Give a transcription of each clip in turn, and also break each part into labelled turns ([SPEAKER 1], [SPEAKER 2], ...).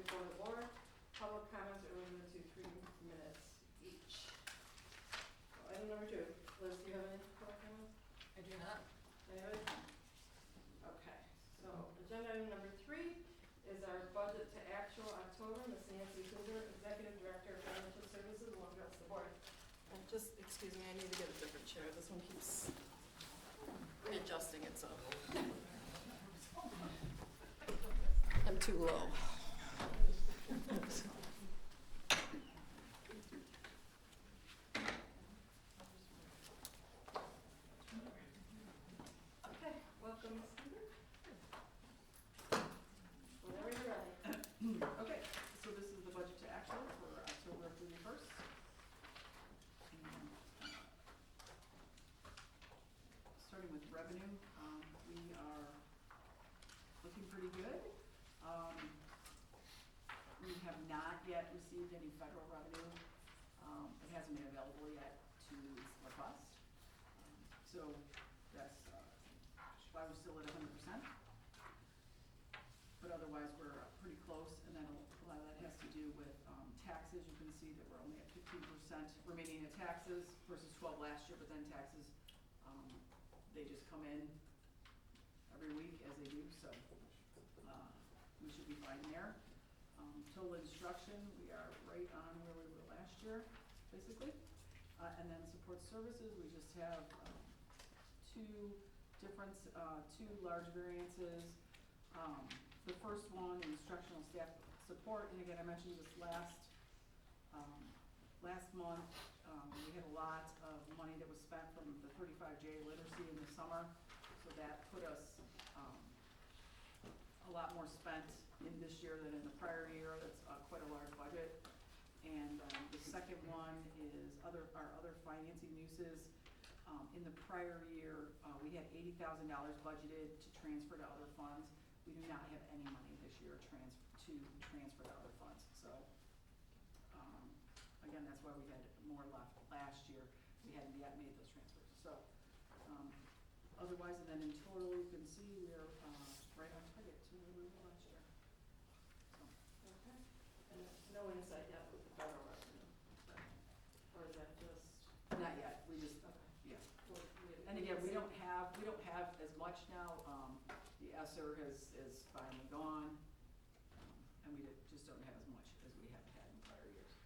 [SPEAKER 1] before the board. Public comments are limited to 3 minutes each. So item number 2. Liz, do you have any public comments?
[SPEAKER 2] I do not.
[SPEAKER 1] Anybody? Okay, so agenda item number 3 is our budget to actual October. Ms. Nancy Hoover, Executive Director of Financial Services, will address the board. And just, excuse me, I need to get a different chair. This one keeps readjusting itself. I'm too low. Okay, welcome, Ms. Hoover. Whenever you're ready.
[SPEAKER 3] Okay, so this is the budget to actual for October 31st. And, starting with revenue, we are looking pretty good. We have not yet received any federal revenue. It hasn't been available yet to request. So that's why we're still at 100%. But otherwise, we're pretty close, and then a lot of that has to do with taxes. You can see that we're only at 15% remaining in taxes versus 12 last year, but then taxes, they just come in every week as they do, so we should be fine there. Total instruction, we are right on where we were last year, basically. And then support services, we just have two large variances. The first one, instructional staff support, and again, I mentioned this last month, we had a lot of money that was spent from the 35J literacy in the summer, so that put us a lot more spent in this year than in the prior year. That's quite a large budget. And the second one is our other financing uses. In the prior year, we had $80,000 budgeted to transfer to other funds. We do not have any money this year to transfer to other funds. So again, that's why we had more left last year. We hadn't yet made those transfers. So otherwise, and then in total, you can see we're right on target to where we were last year. So.
[SPEAKER 1] Okay. And no insight yet with the federal revenue? Or is that just?
[SPEAKER 3] Not yet. We just,
[SPEAKER 1] Okay.
[SPEAKER 3] yeah. And again, we don't have as much now. The ESSER is finally gone, and we just don't have as much as we have had in prior years.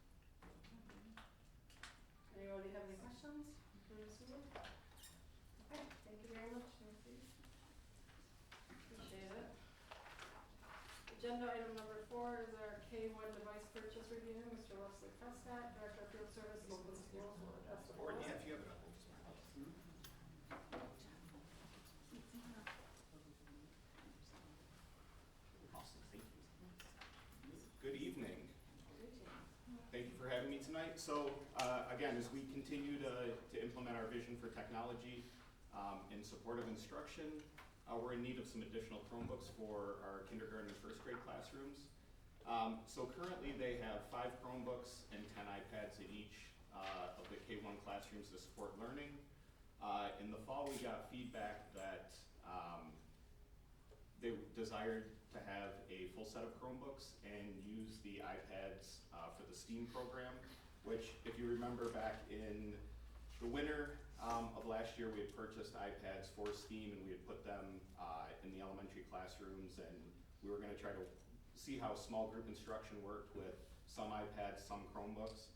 [SPEAKER 1] Anybody have any questions for Ms. Hoover? Okay, thank you very much, Nancy. Appreciate it. Agenda item number 4 is our K-1 device purchase review. Mr. Wesley Prescott, Director of Field Service, Local Schools, will address the board.
[SPEAKER 4] Yeah, if you have enough. Awesome, thank you. Good evening. Thank you for having me tonight. So again, as we continue to implement our vision for technology in support of instruction, we're in need of some additional Chromebooks for our kindergarten and first grade classrooms. So currently they have 5 Chromebooks and 10 iPads in each of the K-1 classrooms to support learning. In the fall, we got feedback that they desired to have a full set of Chromebooks and use the iPads for the STEAM program, which, if you remember back in the winter of last year, we had purchased iPads for STEAM and we had put them in the elementary classrooms, and we were going to try to see how small group instruction worked with some iPads, some Chromebooks.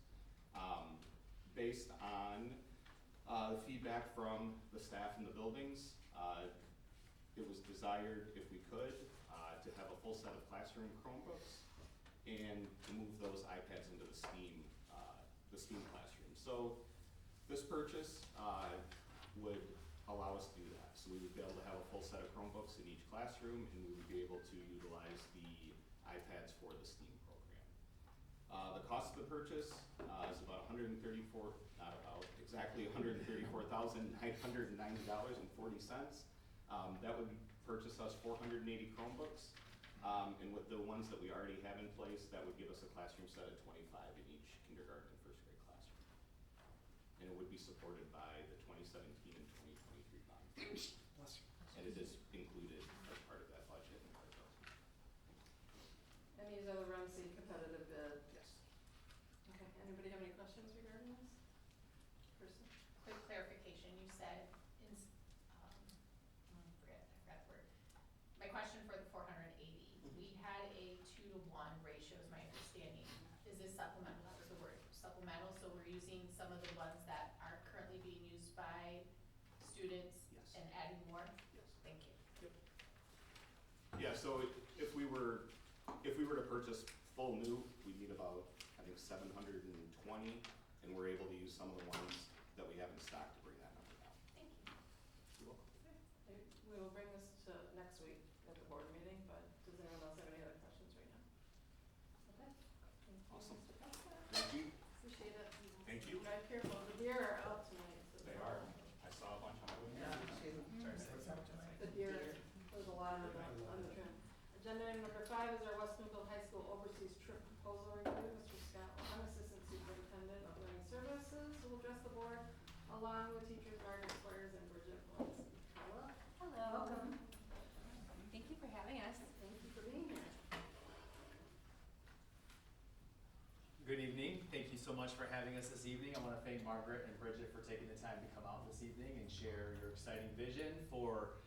[SPEAKER 4] Based on the feedback from the staff in the buildings, it was desired, if we could, to have a full set of classroom Chromebooks and to move those iPads into the STEAM classroom. So this purchase would allow us to do that. So we would be able to have a full set of Chromebooks in each classroom, and we would be able to utilize the iPads for the STEAM program. The cost of the purchase is about exactly $134,990.40. That would purchase us 480 Chromebooks, and with the ones that we already have in place, that would give us a classroom set of 25 in each kindergarten and first grade classroom. And it would be supported by the 2017 and 2023 bond. And it is included as part of that budget.
[SPEAKER 1] And these are the REMC competitive bid.
[SPEAKER 4] Yes.
[SPEAKER 1] Okay, anybody have any questions regarding this? Person?
[SPEAKER 2] Quick clarification, you said I forgot the word. My question for the 480, we had a 2-to-1 ratio is my understanding. Is this supplemental? That was the word, supplemental, so we're using some of the ones that aren't currently being used by students
[SPEAKER 4] Yes.
[SPEAKER 2] and adding more?
[SPEAKER 4] Yes.
[SPEAKER 2] Thank you.
[SPEAKER 4] Yeah, so if we were to purchase full new, we'd need about, I think, 720, and we're able to use some of the ones that we have in stock to bring that number down.
[SPEAKER 2] Thank you.
[SPEAKER 4] You're welcome.
[SPEAKER 1] We will bring this to next week at the board meeting, but does anyone else have any other questions right now? Okay. Thank you,
[SPEAKER 4] Awesome.
[SPEAKER 1] Mr. Costa.
[SPEAKER 4] Thank you.
[SPEAKER 1] Appreciate it.
[SPEAKER 4] Thank you.
[SPEAKER 1] Drive careful, the deer are out tonight. So
[SPEAKER 4] They are. I saw a bunch on my way.
[SPEAKER 1] The deer, there's a lot of them on the trim. Agenda item number 5 is our West Bloomfield High School overseas trip proposal review. Mr. Scott Long, Assistant Superintendent of Learning Services, will address the board along with teachers Margaret Squires and Bridget Valencia. Hello.
[SPEAKER 5] Hello.
[SPEAKER 1] Welcome.
[SPEAKER 5] Thank you for having us.
[SPEAKER 1] Thank you for being here.
[SPEAKER 6] Good evening. Thank you so much for having us this evening. I want to thank Margaret and Bridget for taking the time to come out this evening and share your exciting vision for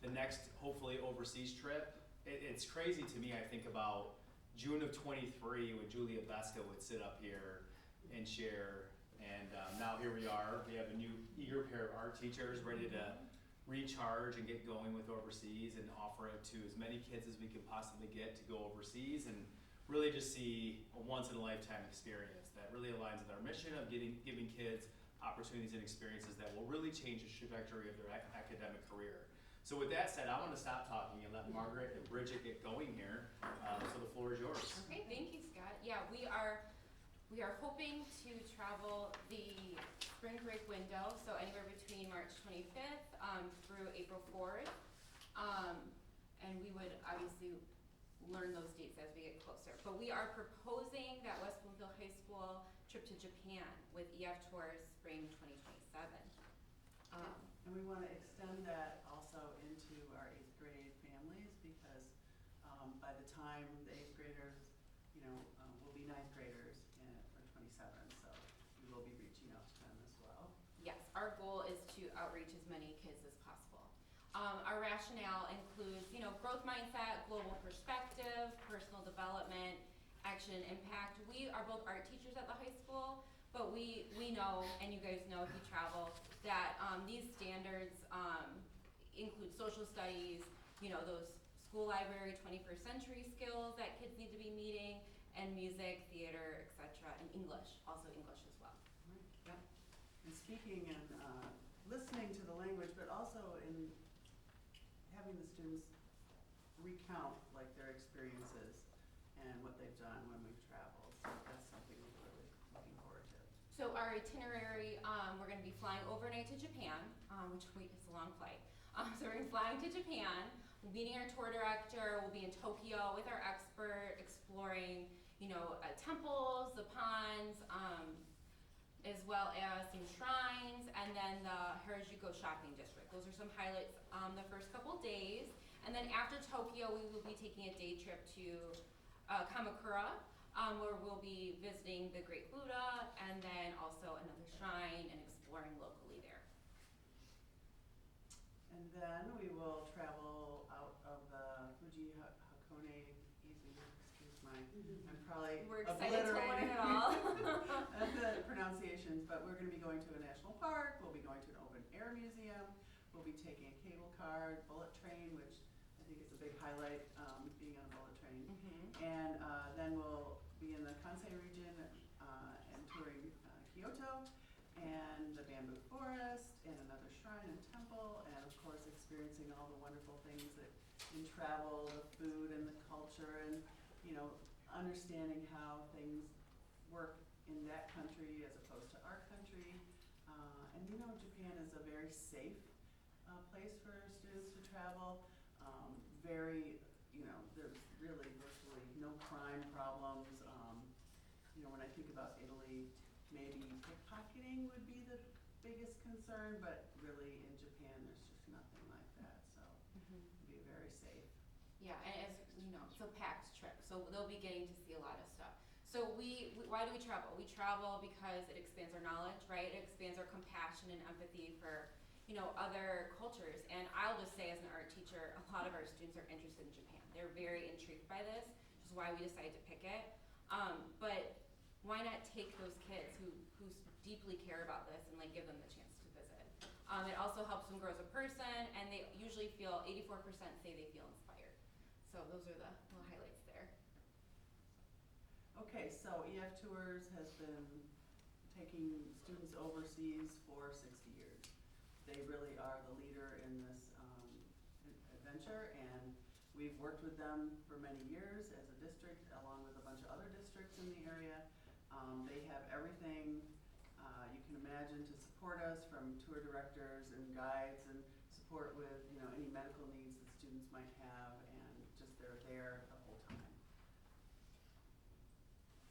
[SPEAKER 6] the next, hopefully, overseas trip. It's crazy to me. I think about June of '23 when Julia Beska would sit up here and share, and now here we are. We have a new eager pair of art teachers ready to recharge and get going with overseas and offer it to as many kids as we could possibly get to go overseas and really just see a once-in-a-lifetime experience that really aligns with our mission of giving kids opportunities and experiences that will really change the trajectory of their academic career. So with that said, I want to stop talking and let Margaret and Bridget get going here. So the floor is yours.
[SPEAKER 5] Okay, thank you, Scott. Yeah, we are hoping to travel the spring break window, so anywhere between March 25th through April 4th. And we would obviously learn those dates as we get closer. But we are proposing that West Bloomfield High School trip to Japan with EF Tours Spring 2027.
[SPEAKER 3] And we want to extend that also into our 8th grade families because by the time the 8th graders, will be 9th graders for 27, so we will be reaching out to them as well.
[SPEAKER 5] Yes, our goal is to outreach as many kids as possible. Our rationale includes, growth mindset, global perspective, personal development, action, impact. We are both art teachers at the high school, but we know, and you guys know if you travel, that these standards include social studies, those school library 21st century skills that kids need to be meeting, and music, theater, etc., and English, also English as well.
[SPEAKER 3] Right.
[SPEAKER 5] Yep.
[SPEAKER 3] And speaking and listening to the language, but also in having the students recount their experiences and what they've done when we've traveled. So that's something we're really looking forward to.
[SPEAKER 5] So our itinerary, we're going to be flying overnight to Japan, which it's a long flight. So we're flying to Japan, meeting our tour director. We'll be in Tokyo with our expert, exploring, temples, the ponds, as well as some shrines, and then the Harajuku shopping district. Those are some highlights the first couple days. And then after Tokyo, we will be taking a day trip to Kamakura, where we'll be visiting the Great Buddha, and then also another shrine and exploring locally there.
[SPEAKER 3] And then we will travel out of the Fuji Hakone Izu, excuse my, I'm probably
[SPEAKER 5] We're excited to learn
[SPEAKER 3] obliterating
[SPEAKER 5] it all.
[SPEAKER 3] the pronunciations, but we're going to be going to a national park, we'll be going to an open air museum, we'll be taking a cable car, bullet train, which I think is a big highlight, being on a bullet train. And then we'll be in the Kansai region and touring Kyoto and the bamboo forest and another shrine and temple, and of course experiencing all the wonderful things that in travel, the food and the culture, and understanding how things work in that country as opposed to our country. And Japan is a very safe place for students to travel. Very, there's really virtually no crime problems. When I think about Italy, maybe pickpocketing would be the biggest concern, but really in Japan, there's just nothing like that. So it'd be very safe.
[SPEAKER 5] Yeah, and as you know, it's a packed trip, so they'll be getting to see a lot of stuff. So why do we travel? We travel because it expands our knowledge, right? It expands our compassion and empathy for, you know, other cultures. And I'll just say, as an art teacher, a lot of our students are interested in Japan. They're very intrigued by this, which is why we decided to pick it. But why not take those kids who deeply care about this and like give them the chance to visit? It also helps them grow as a person, and they usually feel, 84% say they feel inspired. So those are the little highlights there.
[SPEAKER 3] Okay, so EF Tours has been taking students overseas for 60 years. They really are the leader in this adventure, and we've worked with them for many years as a district, along with a bunch of other districts in the area. They have everything you can imagine to support us, from tour directors and guides, and support with, you know, any medical needs that students might have, and just they're there the whole time.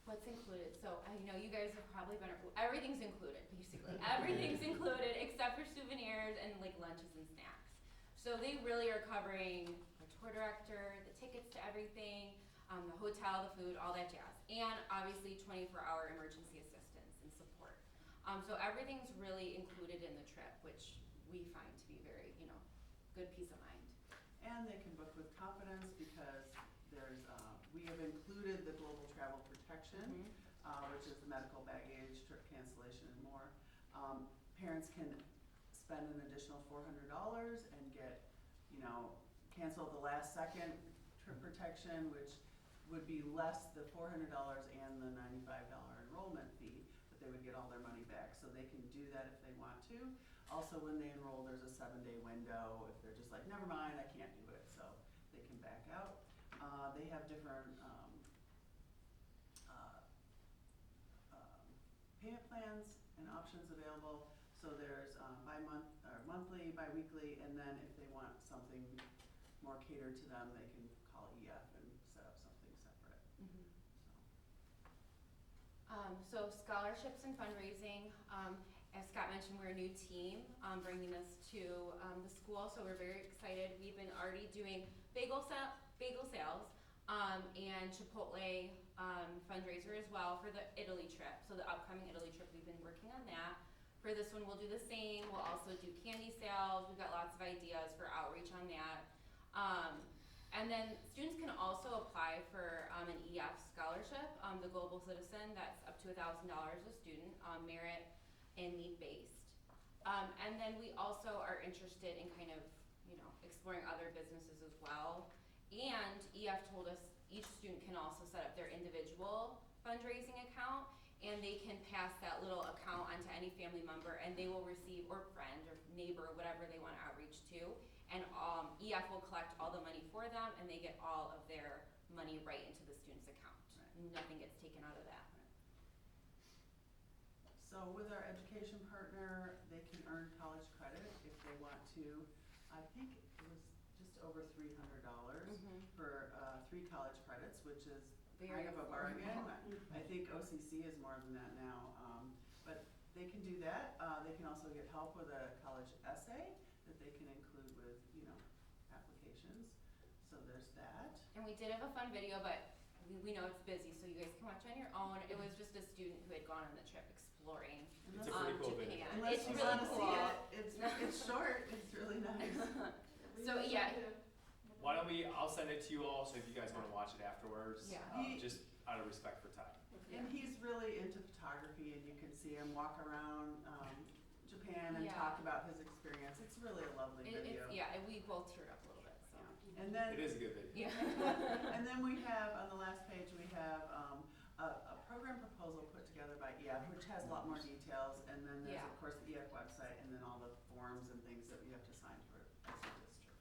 [SPEAKER 5] What's included? So I know you guys have probably been, everything's included, basically. Everything's included except for souvenirs and like lunches and snacks. So they really are covering the tour director, the tickets to everything, the hotel, the food, all that jazz. And obviously 24-hour emergency assistance and support. So everything's really included in the trip, which we find to be very, you know, good peace of mind.
[SPEAKER 3] And they can book with confidence because there's, we have included the global travel protection, which is the medical baggage, trip cancellation, and more. Parents can spend an additional $400 and get, you know, cancel at the last second trip protection, which would be less the $400 and the $95 enrollment fee, but they would get all their money back. So they can do that if they want to. Also, when they enroll, there's a 7-day window. If they're just like, never mind, I can't do it, so they can back out. They have different payment plans and options available. So there's monthly, bi-weekly, and then if they want something more catered to them, they can call EF and set up something separate.
[SPEAKER 5] So scholarships and fundraising. As Scott mentioned, we're a new team bringing this to the school, so we're very excited. We've been already doing bagel sales and Chipotle fundraiser as well for the Italy trip. So the upcoming Italy trip, we've been working on that. For this one, we'll do the same. We'll also do candy sales. We've got lots of ideas for outreach on that. And then students can also apply for an EF scholarship, the Global Citizen, that's up to $1,000 a student, merit and need-based. And then we also are interested in kind of, you know, exploring other businesses as well. And EF told us each student can also set up their individual fundraising account, and they can pass that little account onto any family member, and they will receive, or friend or neighbor, whatever they want to outreach to. And EF will collect all the money for them, and they get all of their money right into the student's account. Right. Nothing gets taken out of that.
[SPEAKER 3] So with our education partner, they can earn college credit if they want to. I think it was just over $300 for 3 college credits, which is kind of a bargain. I think OCC is more than that now. But they can do that. They can also get help with a college essay that they can include with, you know, applications. So there's that.
[SPEAKER 5] And we did have a fun video, but we know it's busy, so you guys can watch on your own. It was just a student who had gone on the trip exploring
[SPEAKER 6] It's a pretty cool video.
[SPEAKER 5] Japan.
[SPEAKER 3] Unless
[SPEAKER 5] It's
[SPEAKER 3] you
[SPEAKER 5] really
[SPEAKER 3] want to
[SPEAKER 5] cool.
[SPEAKER 3] see it, it's short, it's really nice.
[SPEAKER 5] So, yeah.
[SPEAKER 6] Why don't I'll send it to you all, so if you guys want to watch it afterwards,
[SPEAKER 5] Yeah.
[SPEAKER 6] Just out of respect for time.
[SPEAKER 3] And he's really into photography, and you can see him walk around Japan and
[SPEAKER 5] Yeah.
[SPEAKER 3] talk about his experience. It's really a lovely video.
[SPEAKER 5] And we both teared up a little bit, so.
[SPEAKER 3] And then,
[SPEAKER 6] It is a good video.
[SPEAKER 5] Yeah.
[SPEAKER 3] and then we have, on the last page, we have a program proposal put together by EF, which has a lot more details, and then there's,
[SPEAKER 5] Yeah.
[SPEAKER 3] of course, the EF website, and then all the forms and things that we have to sign for as a district.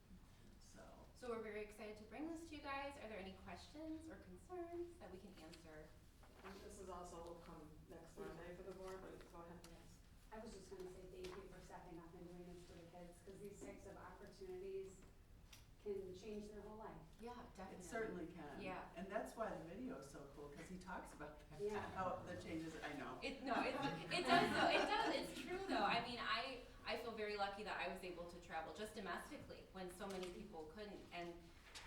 [SPEAKER 5] So we're very excited to bring this to you guys. Are there any questions or concerns that we can answer?
[SPEAKER 1] And this is also will come next Monday for the board, but go ahead.
[SPEAKER 7] I was just gonna say thank you for stepping up and doing this for the kids, because these types of opportunities can change their whole life.
[SPEAKER 5] Yeah, definitely.
[SPEAKER 3] It certainly can.
[SPEAKER 5] Yeah.
[SPEAKER 3] And that's why the video is so cool, because he talks about that.
[SPEAKER 7] Yeah.
[SPEAKER 3] How the changes, I know.
[SPEAKER 5] It does though. It does. It's true though. I mean, I feel very lucky that I was able to travel just domestically when so many people couldn't. And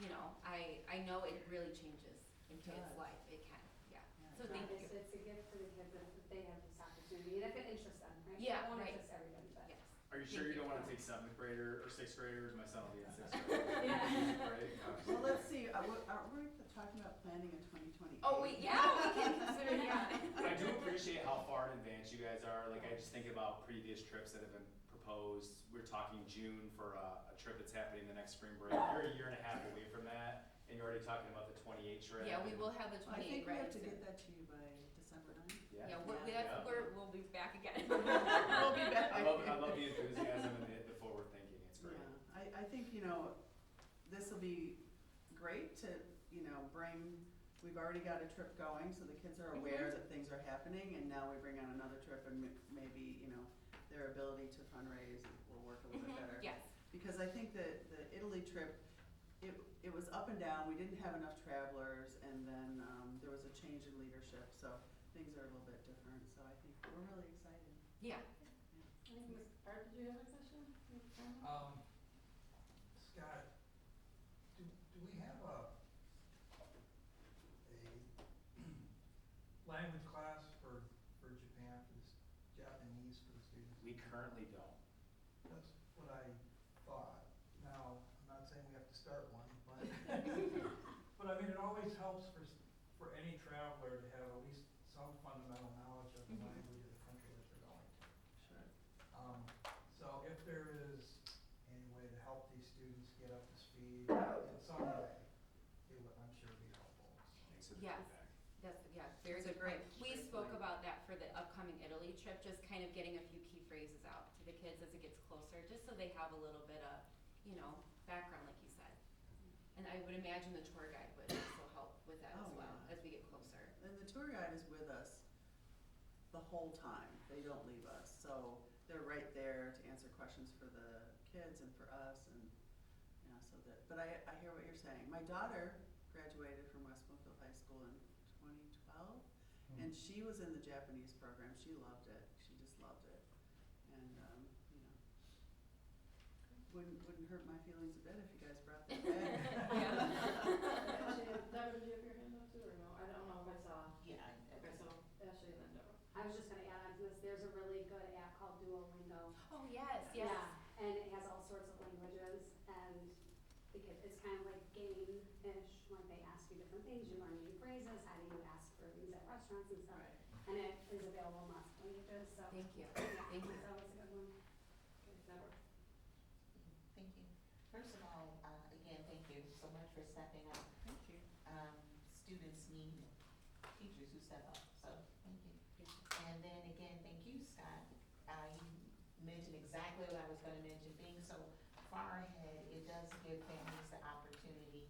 [SPEAKER 5] you know, I know it really changes a kid's
[SPEAKER 3] does.
[SPEAKER 5] life, it can, yeah.
[SPEAKER 3] Yeah.
[SPEAKER 5] So thank you.
[SPEAKER 7] It's a gift for the kids if they have this opportunity, and if it interests them, right?
[SPEAKER 5] Yeah,
[SPEAKER 7] It won't
[SPEAKER 5] right.
[SPEAKER 7] interest everybody, but.
[SPEAKER 5] Yes.
[SPEAKER 6] Are you sure
[SPEAKER 5] Thank
[SPEAKER 6] you don't
[SPEAKER 5] you.
[SPEAKER 6] wanna take seventh grader or sixth graders? My son will be in sixth grade.
[SPEAKER 7] Yeah.
[SPEAKER 6] Right?
[SPEAKER 3] Well, let's see, are we talking about planning in 2028?
[SPEAKER 5] Oh, wait, yeah, we can consider, yeah.
[SPEAKER 6] I do appreciate how far in advance you guys are. Like, I just think about previous trips that have been proposed. We're talking June for a trip that's happening the next spring break. You're a year and a half away from that, and you're already talking about the 28 trip.
[SPEAKER 5] Yeah, we will have the
[SPEAKER 3] I
[SPEAKER 5] 28
[SPEAKER 3] think we
[SPEAKER 5] ready
[SPEAKER 3] have to
[SPEAKER 5] soon.
[SPEAKER 3] get that to you by December 9th.
[SPEAKER 5] Yeah,
[SPEAKER 6] Yeah.
[SPEAKER 5] we'll be back again.
[SPEAKER 3] We'll be back.
[SPEAKER 6] I love the enthusiasm and the forward thinking. It's great.
[SPEAKER 3] Yeah, I think, this will be great to, we've already got a trip going, so the kids are aware that things are happening, and now we bring on another trip and maybe, their ability to fundraise will work a little bit better.
[SPEAKER 5] Yes,
[SPEAKER 3] Because I think that the Italy trip, it was up and down, we didn't have enough travelers, and then, there was a change in leadership, so things are a little bit different, so I think we're really excited.
[SPEAKER 5] yeah.
[SPEAKER 1] I think Ms. Art, did you have a question? You have a comment?
[SPEAKER 8] Scott, do we have a language class for Japan, for the Japanese for the students?
[SPEAKER 6] We currently don't.
[SPEAKER 8] That's what I thought. Now, I'm not saying we have to start one, but, but I mean, it always helps for any traveler to have at least some fundamental knowledge of the language of the country that they're going to.
[SPEAKER 3] Sure.
[SPEAKER 8] So if there is any way to help these students get up to speed in some way, it would, I'm sure, be helpful.
[SPEAKER 6] Thanks for the
[SPEAKER 5] Yes.
[SPEAKER 6] feedback.
[SPEAKER 5] Very
[SPEAKER 3] That's a
[SPEAKER 5] good
[SPEAKER 3] great-
[SPEAKER 5] point. We
[SPEAKER 3] great
[SPEAKER 5] spoke
[SPEAKER 3] point.
[SPEAKER 5] about that for the upcoming Italy trip, just kind of getting a few key phrases out to the kids as it gets closer, just so they have a little bit of, background, like you said. And I would imagine the tour guide would also help with that as
[SPEAKER 3] Oh,
[SPEAKER 5] well,
[SPEAKER 3] yeah.
[SPEAKER 5] as we get closer.
[SPEAKER 3] And the tour guide is with us the whole time. They don't leave us. So they're right there to answer questions for the kids and for us and, but I hear what you're saying. My daughter graduated from West Bloomfield High School in 2012, and she was in the Japanese program. She loved it. She just loved it. And, wouldn't hurt my feelings a bit if you guys brought that back.
[SPEAKER 1] Ashley, Deborah, did you have your hand up too, or no? I don't know if I saw.
[SPEAKER 9] Yeah.
[SPEAKER 1] Okay, so Ashley and then Deborah.
[SPEAKER 7] I was just gonna add on to this, there's a really good app called Duolingo.
[SPEAKER 5] Oh, yes,
[SPEAKER 7] Yeah, and it has all sorts of languages, and it's kind of like game-ish, like they ask you different things, you learn new phrases, how do you ask for things at restaurants and stuff. And it is available in lots of languages, so.
[SPEAKER 5] Thank you.
[SPEAKER 7] Yeah,
[SPEAKER 5] Thank you.
[SPEAKER 7] so it's a good one.
[SPEAKER 1] Okay, Deborah.
[SPEAKER 9] Thank you. First of all, again, thank you so much for stepping up.
[SPEAKER 3] Thank you.
[SPEAKER 9] Students need teachers who step up, so thank you. And then again, thank you, Scott. You mentioned exactly what I was gonna mention, being so far ahead, it does give families the opportunity,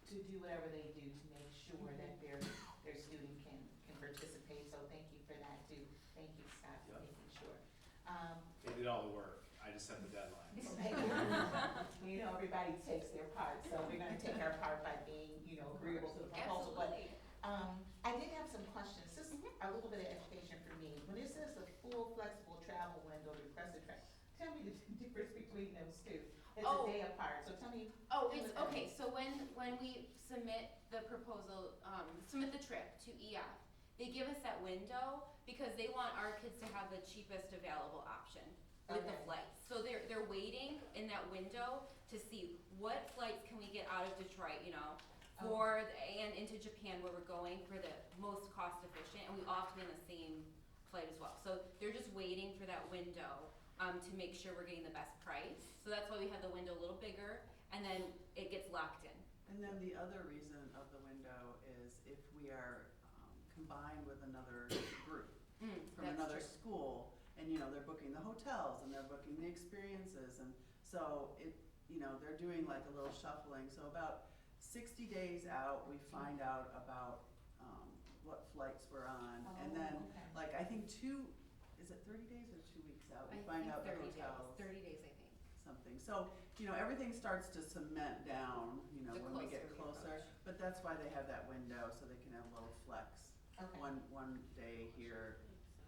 [SPEAKER 9] to do whatever they do to make sure that their student can participate, so thank you for that too. Thank you, Scott, for
[SPEAKER 6] Yep.
[SPEAKER 9] making sure.
[SPEAKER 6] They did all the work. I just set the deadlines.
[SPEAKER 9] Everybody takes their part, so we're gonna take our part by being, agreeable to the proposal.
[SPEAKER 5] Absolutely.
[SPEAKER 9] But, I did have some questions, just a little bit of education for me. When it says the full flexible travel window requested travel, tell me the difference between those two. It's
[SPEAKER 5] Oh.
[SPEAKER 9] a day apart, so tell me.
[SPEAKER 5] Oh,
[SPEAKER 9] tell me
[SPEAKER 5] it's,
[SPEAKER 9] what that
[SPEAKER 5] okay,
[SPEAKER 9] is.
[SPEAKER 5] so when we submit the proposal, submit the trip to EF, they give us that window because they want our kids to have the cheapest available option with the
[SPEAKER 9] Okay.
[SPEAKER 5] flights. So they're waiting in that window to see what flights can we get out of Detroit, and into Japan where we're going for the most cost efficient, and we all have to be on the same flight as well. So they're just waiting for that window, to make sure we're getting the best price. So that's why we have the window a little bigger, and then it gets locked in.
[SPEAKER 3] And then the other reason of the window is if we are combined with another group from
[SPEAKER 5] That's
[SPEAKER 3] another
[SPEAKER 5] true.
[SPEAKER 3] school, and they're booking the hotels and they're booking the experiences, and so they're doing like a little shuffling. So about 60 days out, we find out about what flights we're on, and then
[SPEAKER 9] okay.
[SPEAKER 3] like I think is it 30 days or 2 weeks out? We
[SPEAKER 5] I
[SPEAKER 3] find
[SPEAKER 5] think
[SPEAKER 3] out the
[SPEAKER 5] 30 days,
[SPEAKER 3] hotels.
[SPEAKER 5] 30 days, I think.
[SPEAKER 3] Something. So, everything starts to cement down,
[SPEAKER 5] The
[SPEAKER 3] when we get
[SPEAKER 5] closer we
[SPEAKER 3] closer. But that's why they have that window, so they can have a little flex.
[SPEAKER 9] Okay.
[SPEAKER 3] One day here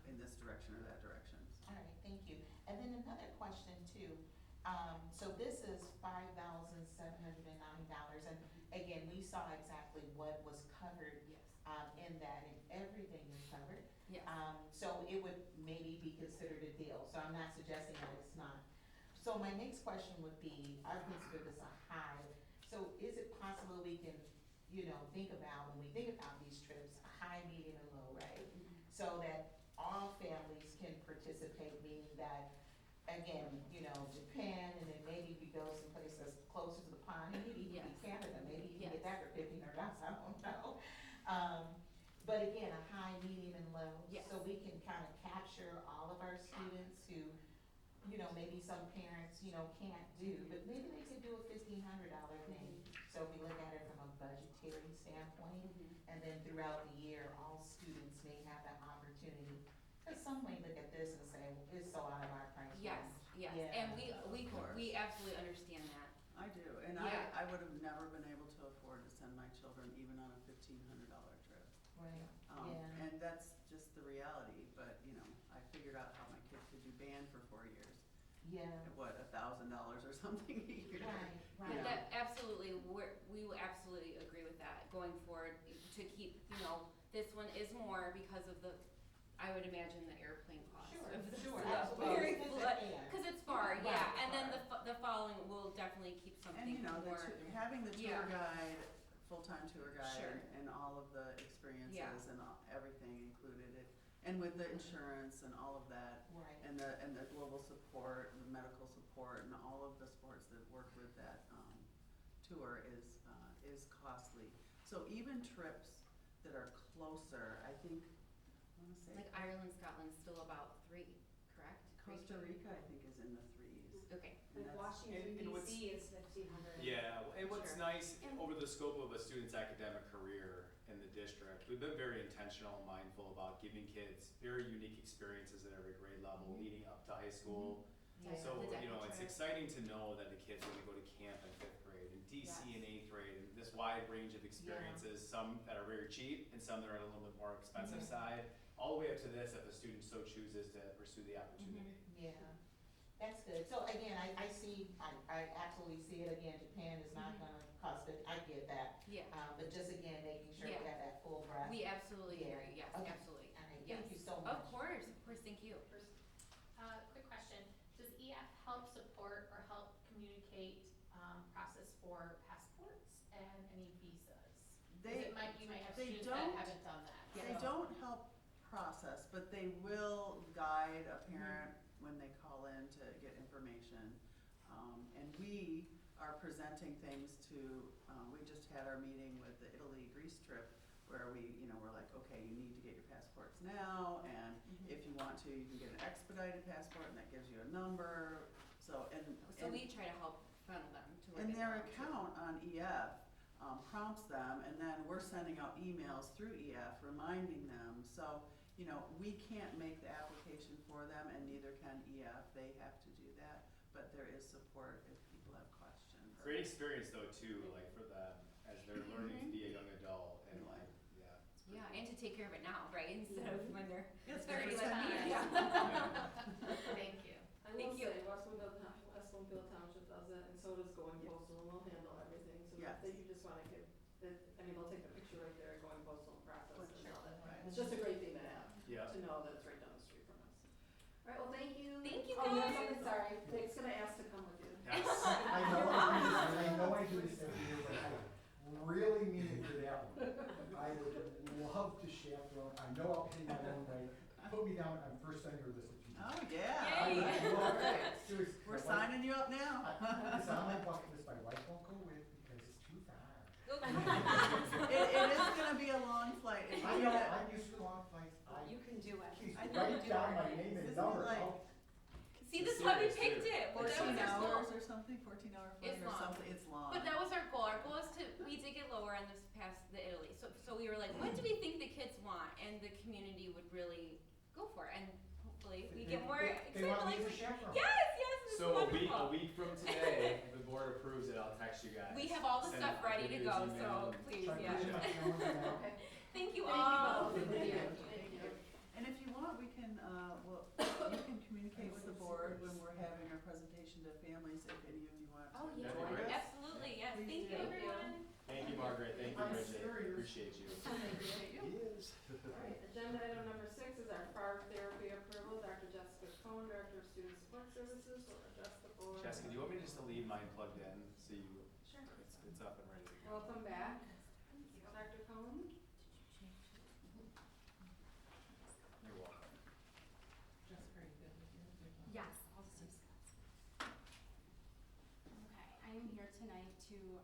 [SPEAKER 3] in this direction or that direction.
[SPEAKER 9] All right, thank you. And then another question too, So this is $5,709, and again, we saw exactly what was covered,
[SPEAKER 5] Yes.
[SPEAKER 9] in that, and everything is covered.
[SPEAKER 5] Yes.
[SPEAKER 9] So it would maybe be considered a deal, so I'm not suggesting that it's not. So my next question would be, I consider this a high, so is it possible we can, think about, when we think about these trips, a high, medium, and low, right? So that all families can participate, meaning that, again, Japan, and then maybe we go someplace that's closer to the pond, and maybe even
[SPEAKER 5] Yes.
[SPEAKER 9] Canada, maybe you can
[SPEAKER 5] Yes.
[SPEAKER 9] get that for $1,500, I don't know. But again, a high, medium, and low.
[SPEAKER 5] Yes.
[SPEAKER 9] So we can kind of capture all of our students who, maybe some parents, can't do, but maybe they could do a $1,500 thing. So if we look at it from a budgetary standpoint, and then throughout the year, all students may have that opportunity. Because some may look at this and say, well, it's so out of our price range.
[SPEAKER 5] Yes, yes,
[SPEAKER 9] Yeah.
[SPEAKER 5] and we
[SPEAKER 3] course.
[SPEAKER 5] absolutely understand that.
[SPEAKER 3] I do, and
[SPEAKER 5] Yeah.
[SPEAKER 3] I would have never been able to afford to send my children even on a $1,500 trip.
[SPEAKER 9] Right,
[SPEAKER 3] Um,
[SPEAKER 9] yeah.
[SPEAKER 3] And that's just the reality, but, I figured out how my kids could do band for 4 years.
[SPEAKER 9] Yeah,
[SPEAKER 3] At what, $1,000 or something a year?
[SPEAKER 9] right,
[SPEAKER 5] Yeah,
[SPEAKER 9] right.
[SPEAKER 5] that, absolutely, we will absolutely agree with that going forward, to keep, this one is more because of the, I would imagine, the airplane cost
[SPEAKER 9] Sure,
[SPEAKER 5] of this
[SPEAKER 9] sure,
[SPEAKER 5] stuff.
[SPEAKER 9] absolutely.
[SPEAKER 5] Very
[SPEAKER 9] It's
[SPEAKER 5] fl-
[SPEAKER 9] fair.
[SPEAKER 5] Cause it's far,
[SPEAKER 9] Right,
[SPEAKER 5] yeah, and then
[SPEAKER 9] far.
[SPEAKER 5] the following will definitely keep
[SPEAKER 3] And,
[SPEAKER 5] something more.
[SPEAKER 3] having the tour
[SPEAKER 5] Yeah.
[SPEAKER 3] guide, full-time tour guide,
[SPEAKER 5] Sure.
[SPEAKER 3] and all of the experiences
[SPEAKER 5] Yeah.
[SPEAKER 3] and everything included it, and with the insurance and all of that,
[SPEAKER 9] Right.
[SPEAKER 3] and the global support, and the medical support, and all of the sports that work with that, tour is costly. So even trips that are closer, I think, I wanna say.
[SPEAKER 5] Like Ireland, Scotland's still about 3, correct?
[SPEAKER 3] Costa Rica, I think, is in the 3s.
[SPEAKER 5] Okay.
[SPEAKER 3] And
[SPEAKER 7] And
[SPEAKER 3] that's-
[SPEAKER 7] Washington
[SPEAKER 6] and what's-
[SPEAKER 7] DC is 1,500.
[SPEAKER 6] Yeah, and what's
[SPEAKER 5] Sure.
[SPEAKER 6] nice,
[SPEAKER 5] And-
[SPEAKER 6] over the scope of a student's academic career in the district, we've been very intentional and mindful about giving kids very unique experiences at every grade level, leading up to high school.
[SPEAKER 5] Yeah,
[SPEAKER 6] So,
[SPEAKER 5] the DECA
[SPEAKER 6] it's
[SPEAKER 5] trip.
[SPEAKER 6] exciting to know that the kids when they go to camp in 5th grade, and DC in 8th grade, and this wide range of experiences, some that are very cheap and some that are on a little bit more expensive side, all the way up to this if a student so chooses to pursue the opportunity.
[SPEAKER 9] Yeah, that's good. So again, I see, I absolutely see it again, Japan is not gonna cost it, I get that.
[SPEAKER 5] Yeah,
[SPEAKER 9] But just again, making sure we
[SPEAKER 5] Yeah.
[SPEAKER 9] have that full breadth.
[SPEAKER 5] we absolutely
[SPEAKER 9] Yeah.
[SPEAKER 5] agree, yes,
[SPEAKER 9] Okay.
[SPEAKER 5] absolutely.
[SPEAKER 9] All right,
[SPEAKER 5] Yes.
[SPEAKER 9] thank you so much.
[SPEAKER 5] Of course, thank you.
[SPEAKER 2] Quick question, does EF help support or help communicate, process for passports and any visas? 'Cause
[SPEAKER 3] They,
[SPEAKER 2] you might have
[SPEAKER 3] they
[SPEAKER 2] students that
[SPEAKER 3] don't-
[SPEAKER 2] haven't done that.
[SPEAKER 3] They
[SPEAKER 2] so-
[SPEAKER 3] don't help process, but they will guide a parent when they call in to get information. And we are presenting things to, we just had our meeting with the Italy-Greece trip where we're like, okay, you need to get your passports now, and if you want to, you can get an expedited passport, and that gives you a number, so,
[SPEAKER 5] So we try to help funnel them to where
[SPEAKER 3] and
[SPEAKER 5] they
[SPEAKER 3] their
[SPEAKER 5] want to.
[SPEAKER 3] account on EF prompts them, and then we're sending out emails through EF reminding them. So, we can't make the application for them, and neither can EF. They have to do that, but there is support if people have questions.
[SPEAKER 6] Great experience though too, like for them, as they're learning to be a young adult and like, yeah. it's pretty
[SPEAKER 5] Yeah,
[SPEAKER 6] cool.
[SPEAKER 5] and to take care of it now, right, instead of when they're
[SPEAKER 3] It's
[SPEAKER 5] 30
[SPEAKER 3] very
[SPEAKER 5] like me,
[SPEAKER 3] exciting.
[SPEAKER 5] yeah.
[SPEAKER 2] Thank you.
[SPEAKER 1] I will say, West Bloomfield Township does it, and so does Going
[SPEAKER 3] Yes.
[SPEAKER 1] Postal, and we'll handle everything, so
[SPEAKER 3] Yes.
[SPEAKER 1] that you just wanna give, they'll take a picture right there, Going Postal and process
[SPEAKER 3] For
[SPEAKER 1] it and
[SPEAKER 3] sure.
[SPEAKER 1] all that.
[SPEAKER 3] Right.
[SPEAKER 1] It's just a great thing to have,
[SPEAKER 6] Yeah.
[SPEAKER 1] to know that it's right down the street from us. Alright, well, thank you.
[SPEAKER 5] Thank you,
[SPEAKER 1] Oh, you have
[SPEAKER 5] guys.
[SPEAKER 1] something, sorry, Nick's gonna ask to come with you.
[SPEAKER 6] Yes.
[SPEAKER 10] I know I do this every year, but I really mean it for that one. I would love to chaperone, I know I'll pay my own way, put me down on first on your list of people.
[SPEAKER 3] Oh, yeah.
[SPEAKER 5] Yay.
[SPEAKER 3] All right.
[SPEAKER 10] Seriously.
[SPEAKER 3] We're signing you up now.
[SPEAKER 10] It's on my bucket list, my wife won't go with because it's too far.
[SPEAKER 3] It is gonna be a long flight. If
[SPEAKER 10] I
[SPEAKER 3] you
[SPEAKER 10] know,
[SPEAKER 3] get-
[SPEAKER 10] I'm used to long flights,
[SPEAKER 7] You can do it.
[SPEAKER 10] please
[SPEAKER 3] I know
[SPEAKER 10] write
[SPEAKER 3] you
[SPEAKER 10] down
[SPEAKER 3] do.
[SPEAKER 10] my name and
[SPEAKER 3] Isn't it
[SPEAKER 10] number.
[SPEAKER 3] like-
[SPEAKER 10] I'll-
[SPEAKER 5] See, this is why we
[SPEAKER 6] Serious,
[SPEAKER 5] picked
[SPEAKER 6] too.
[SPEAKER 5] it, but that
[SPEAKER 3] 14
[SPEAKER 5] was our goal.
[SPEAKER 3] hours or something, 14-hour flight
[SPEAKER 5] It's
[SPEAKER 3] or
[SPEAKER 5] long.
[SPEAKER 3] something, it's long.
[SPEAKER 5] But that was our goal. Our goal is we did get lower on this past the Italy. So we were like, what do we think the kids want? And the community would really go for it. And hopefully we get more
[SPEAKER 10] They
[SPEAKER 5] excited.
[SPEAKER 10] want me
[SPEAKER 5] Like,
[SPEAKER 10] as a chaperone.
[SPEAKER 5] yes, it's
[SPEAKER 6] So a
[SPEAKER 5] wonderful.
[SPEAKER 6] week from today, if the board approves it, I'll text you guys.
[SPEAKER 5] We have all the
[SPEAKER 6] Send
[SPEAKER 5] stuff
[SPEAKER 6] it-
[SPEAKER 5] ready to
[SPEAKER 6] give you
[SPEAKER 5] go,
[SPEAKER 6] his
[SPEAKER 5] so
[SPEAKER 6] email.
[SPEAKER 5] please,
[SPEAKER 10] So I
[SPEAKER 5] yeah.
[SPEAKER 10] put it in my calendar now.
[SPEAKER 1] Okay.
[SPEAKER 5] Thank you
[SPEAKER 1] Thank you
[SPEAKER 5] all.
[SPEAKER 1] both.
[SPEAKER 10] Thank you.
[SPEAKER 1] Thank you.
[SPEAKER 3] And if you want, we can, you can communicate with the board when we're having our presentation to families
[SPEAKER 6] appreciate you.
[SPEAKER 3] Appreciate you.
[SPEAKER 4] He is.
[SPEAKER 1] All right, agenda item number 6 is our FAR therapy approval. Dr. Jessica Cohn, Director of Student Support Services, will address the board.
[SPEAKER 6] Jessica, do you want me just to leave mine plugged in, so you,
[SPEAKER 1] Sure.
[SPEAKER 6] it's up and ready to go?
[SPEAKER 1] Welcome back, Dr. Cohn.
[SPEAKER 6] You're welcome.
[SPEAKER 5] Yes, I'll just use Scott's. Okay, I am here tonight to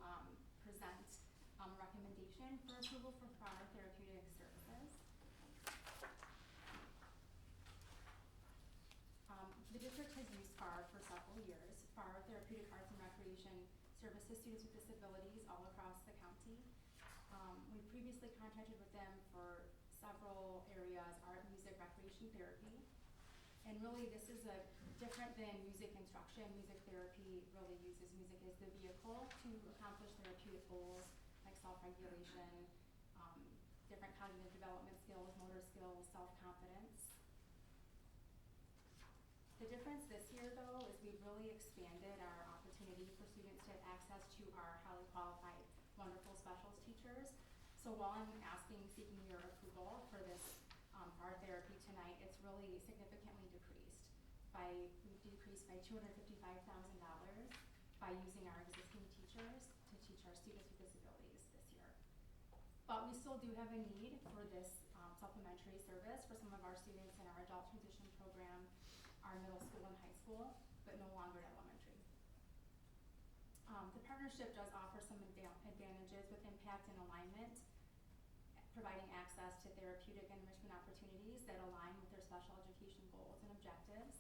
[SPEAKER 5] present a recommendation for approval for FAR Therapeutic Services. The district has used FAR for several years. FAR Therapeutic Arts and Recreation services students with disabilities all across the county. We previously contracted with them for several areas: art, music, recreation, therapy. And really, this is different than music instruction. Music therapy really uses music as the vehicle to accomplish therapeutic goals like self-regulation, different cognitive development skills, motor skills, self-confidence. The difference this year, though, is we've really expanded our opportunity for students to have access to our highly qualified, wonderful specialist teachers. So while I'm seeking your approval for this FAR therapy tonight, it's really significantly decreased. We've decreased by $255,000 by using our existing teachers to teach our students with disabilities this year. But we still do have a need for this supplementary service for some of our students in our adult transition program, our middle school and high school, but no longer at elementary. The partnership does offer some advantages with impact and alignment, providing access to therapeutic and enrichment opportunities that align with their special education goals and objectives.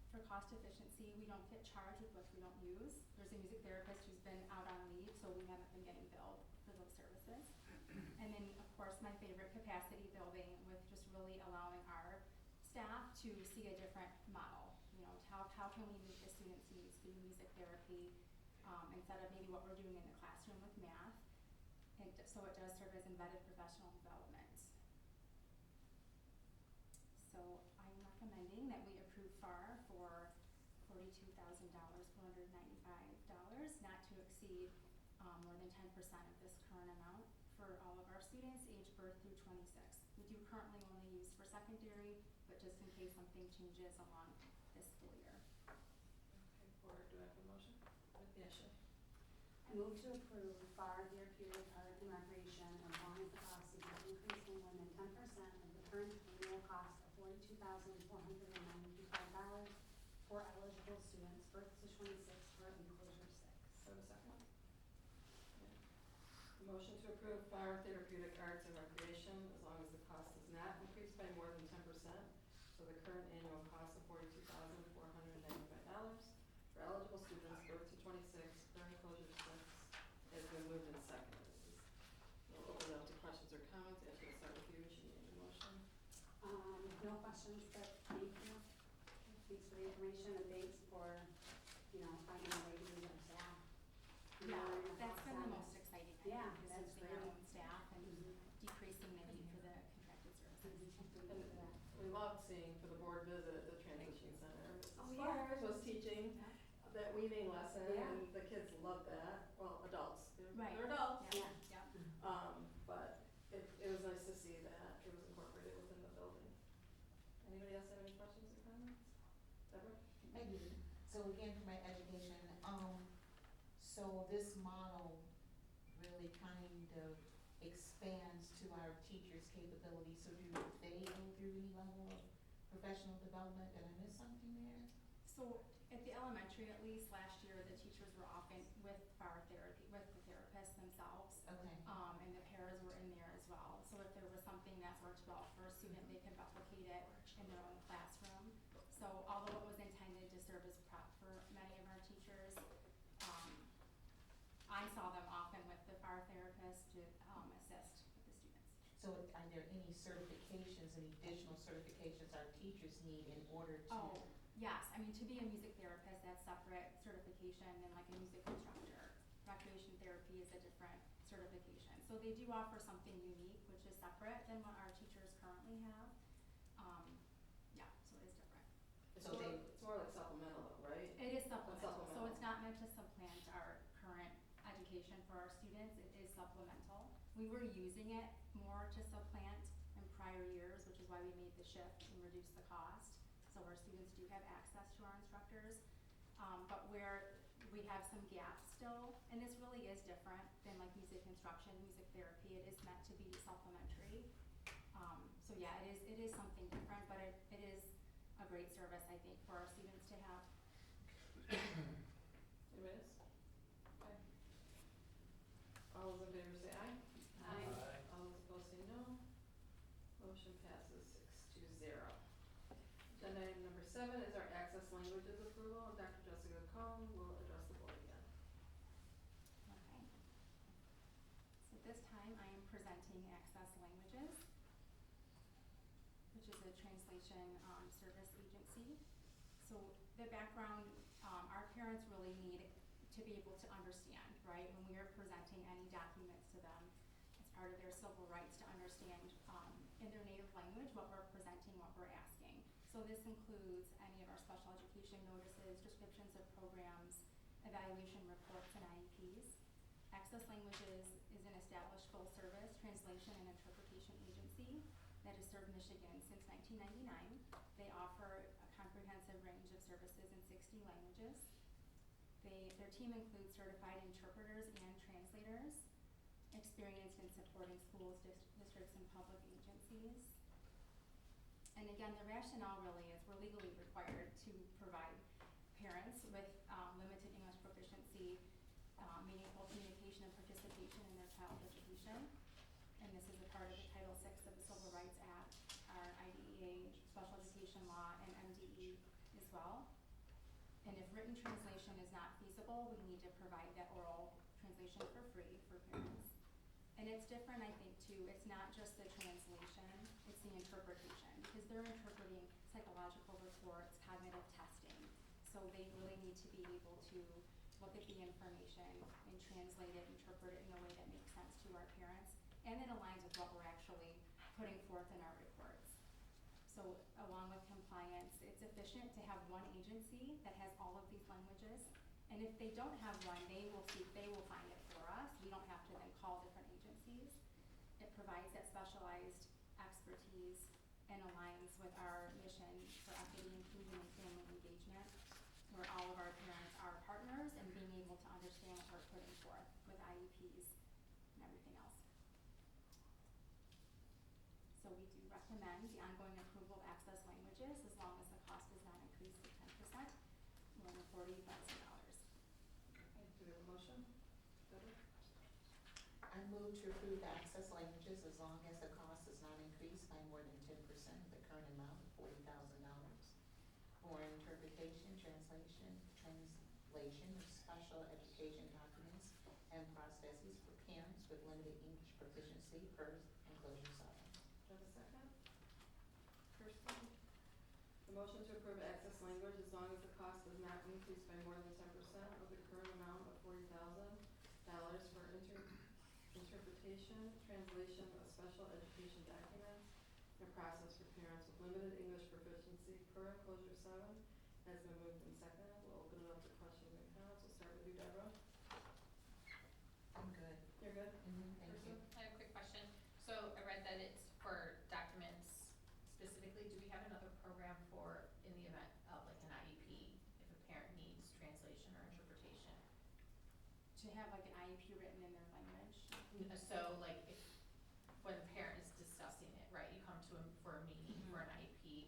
[SPEAKER 5] For cost efficiency, we don't get charged with what we don't use. There's a music therapist who's been out on leave, so we haven't been getting billed for those services. And then, of course, my favorite, capacity building, with just really allowing our staff to see a different model. You know, how can we meet the students' needs through music therapy instead of maybe what we're doing in the classroom with math. And so it does serve as embedded professional development. So I'm recommending that we approve FAR for $42,495, not to exceed more than 10% of this current amount for all of our students aged birth through 26. We do currently only use for secondary, but just in case something changes along this school year.
[SPEAKER 1] Okay, board, do I have a motion? Yes, sure.
[SPEAKER 7] I move to approve FAR Therapeutic Art and Recreation as long as the cost is not increased by more than 10% of the current annual cost of $42,495 for eligible students birth to 26 for enclosure 6.
[SPEAKER 1] So a second. Yeah. Motion to approve FAR Therapeutic Arts and Recreation as long as the cost is not increased by more than 10%. So the current annual cost of $42,495 for eligible students birth to 26 for enclosure 6 has been moved and seconded. We'll open it up to questions or comments. After I start with you, she made the motion.
[SPEAKER 7] No questions, but thank you. Thanks for the information and thanks for, finding a way to use our staff.
[SPEAKER 5] Yeah, that's been the most exciting, I
[SPEAKER 7] Yeah,
[SPEAKER 5] think, is
[SPEAKER 7] that's
[SPEAKER 5] using our
[SPEAKER 7] great.
[SPEAKER 5] own staff and
[SPEAKER 7] Mhm.
[SPEAKER 5] decreasing the need for the contracted services.
[SPEAKER 1] And we loved seeing for the board visit the transition center.
[SPEAKER 5] Oh,
[SPEAKER 1] Mrs.
[SPEAKER 5] yeah.
[SPEAKER 1] Flowers was teaching that weaving lesson,
[SPEAKER 7] Yeah.
[SPEAKER 1] and the kids loved that. Well, adults.
[SPEAKER 5] Right.
[SPEAKER 1] They're adults.
[SPEAKER 5] Yeah,
[SPEAKER 7] Yeah.
[SPEAKER 5] yeah.
[SPEAKER 1] But it was nice to see that it was incorporated within the building. Anybody else have any questions or comments? Deborah?
[SPEAKER 9] I do. So again, for my education, so this model really kind of expands to our teachers' capabilities. So do they go through any level of professional development? Did I miss something there?
[SPEAKER 5] So at the elementary, at least last year, the teachers were often with FAR therapy, with the therapists themselves.
[SPEAKER 9] Okay.
[SPEAKER 5] And the pairs were in there as well. So if there was something that's worked well for a student, they could replicate it in their own classroom. So although it was intended to serve as prep for many of our teachers, I saw them often with the FAR therapist to assist with the students.
[SPEAKER 9] So are there any certifications, any additional certifications our teachers need in order to?
[SPEAKER 5] Oh, yes. I mean, to be a music therapist, that's separate certification than like a music instructor. Recreation therapy is a different certification. So they do offer something unique, which is separate than what our teachers currently have. Yeah, so it is different.
[SPEAKER 1] It's more like supplemental though, right?
[SPEAKER 5] It is supplemental. So
[SPEAKER 1] Supplemental.
[SPEAKER 5] it's not meant to supplant our current education for our students. It is supplemental.
[SPEAKER 11] We were using it more to supplant in prior years, which is why we made the shift and reduced the cost. So our students do have access to our instructors. But where we have some gaps still, and this really is different than like music instruction, music therapy, it is meant to be supplementary. So yeah, it is something different, but it is a great service, I think, for our students to have.
[SPEAKER 1] It is? Okay. All those in favor say aye.
[SPEAKER 2] Aye.
[SPEAKER 1] All those opposed say no. Motion passes 6-0. Agenda item number 7 is our access languages approval. Dr. Jessica Cohn will address the board again.
[SPEAKER 11] Okay. So this time I am presenting Access Languages, which is a translation service agency. So the background, our parents really need to be able to understand, right? When we are presenting any documents to them, it's part of their civil rights to understand in their native language what we're presenting, what we're asking. So this includes any of our special education notices, descriptions of programs, evaluation reports, and IEPs. Access Languages is an established full-service translation and interpretation agency that has served Michigan since 1999. They offer a comprehensive range of services in 60 languages. Their team includes certified interpreters and translators, experienced in supporting schools, districts, and public agencies. And again, the rationale really is we're legally required to provide parents with limited English proficiency, meaningful communication and participation in their child's education. And this is a part of the Title VI of the Civil Rights Act, our IDEA, special education law, and MDE as well. And if written translation is not feasible, we need to provide that oral translation for free for parents. And it's different, I think, too. It's not just the translation, it's the interpretation, because they're interpreting psychological reports, cognitive testing. So they really need to be able to look at the information and translate it, interpret it in a way that makes sense to our parents, and it aligns with what we're actually putting forth in our reports. So along with compliance, it's efficient to have one agency that has all of these languages. And if they don't have one, they will find it for us. We don't have to then call different agencies. It provides that specialized expertise and aligns with our mission for equity, inclusion, and family engagement, where all of our parents are partners and being able to understand what we're putting forth with IEPs and everything else. So we do recommend the ongoing approval of Access Languages as long as the cost does not increase to 10%, more than $40,000.
[SPEAKER 1] Okay, do we have a motion? Deborah?
[SPEAKER 9] I move to approve Access Languages as long as the cost does not increase by more than 10% of the current amount of $40,000 for interpretation, translation of special education documents and processes for parents with limited English proficiency per enclosure 7.
[SPEAKER 1] Do I have a second? Kirsten? The motion to approve Access Language as long as the cost does not increase by more than 10% of the current amount of $40,000 for interpretation, translation of special education documents, and process for parents with limited English proficiency per enclosure 7 has been moved and seconded. We'll open it up to questions and comments. We'll start with you, Deborah.
[SPEAKER 9] I'm good.
[SPEAKER 1] You're good?
[SPEAKER 9] Thank you.
[SPEAKER 2] I have a quick question. So I read that it's for documents specifically. Do we have another program for in the event of like an IEP, if a parent needs translation or interpretation?
[SPEAKER 11] To have like an IEP written in their language.
[SPEAKER 2] So like if, when a parent is discussing it, right, you come to them for a meeting for an IEP,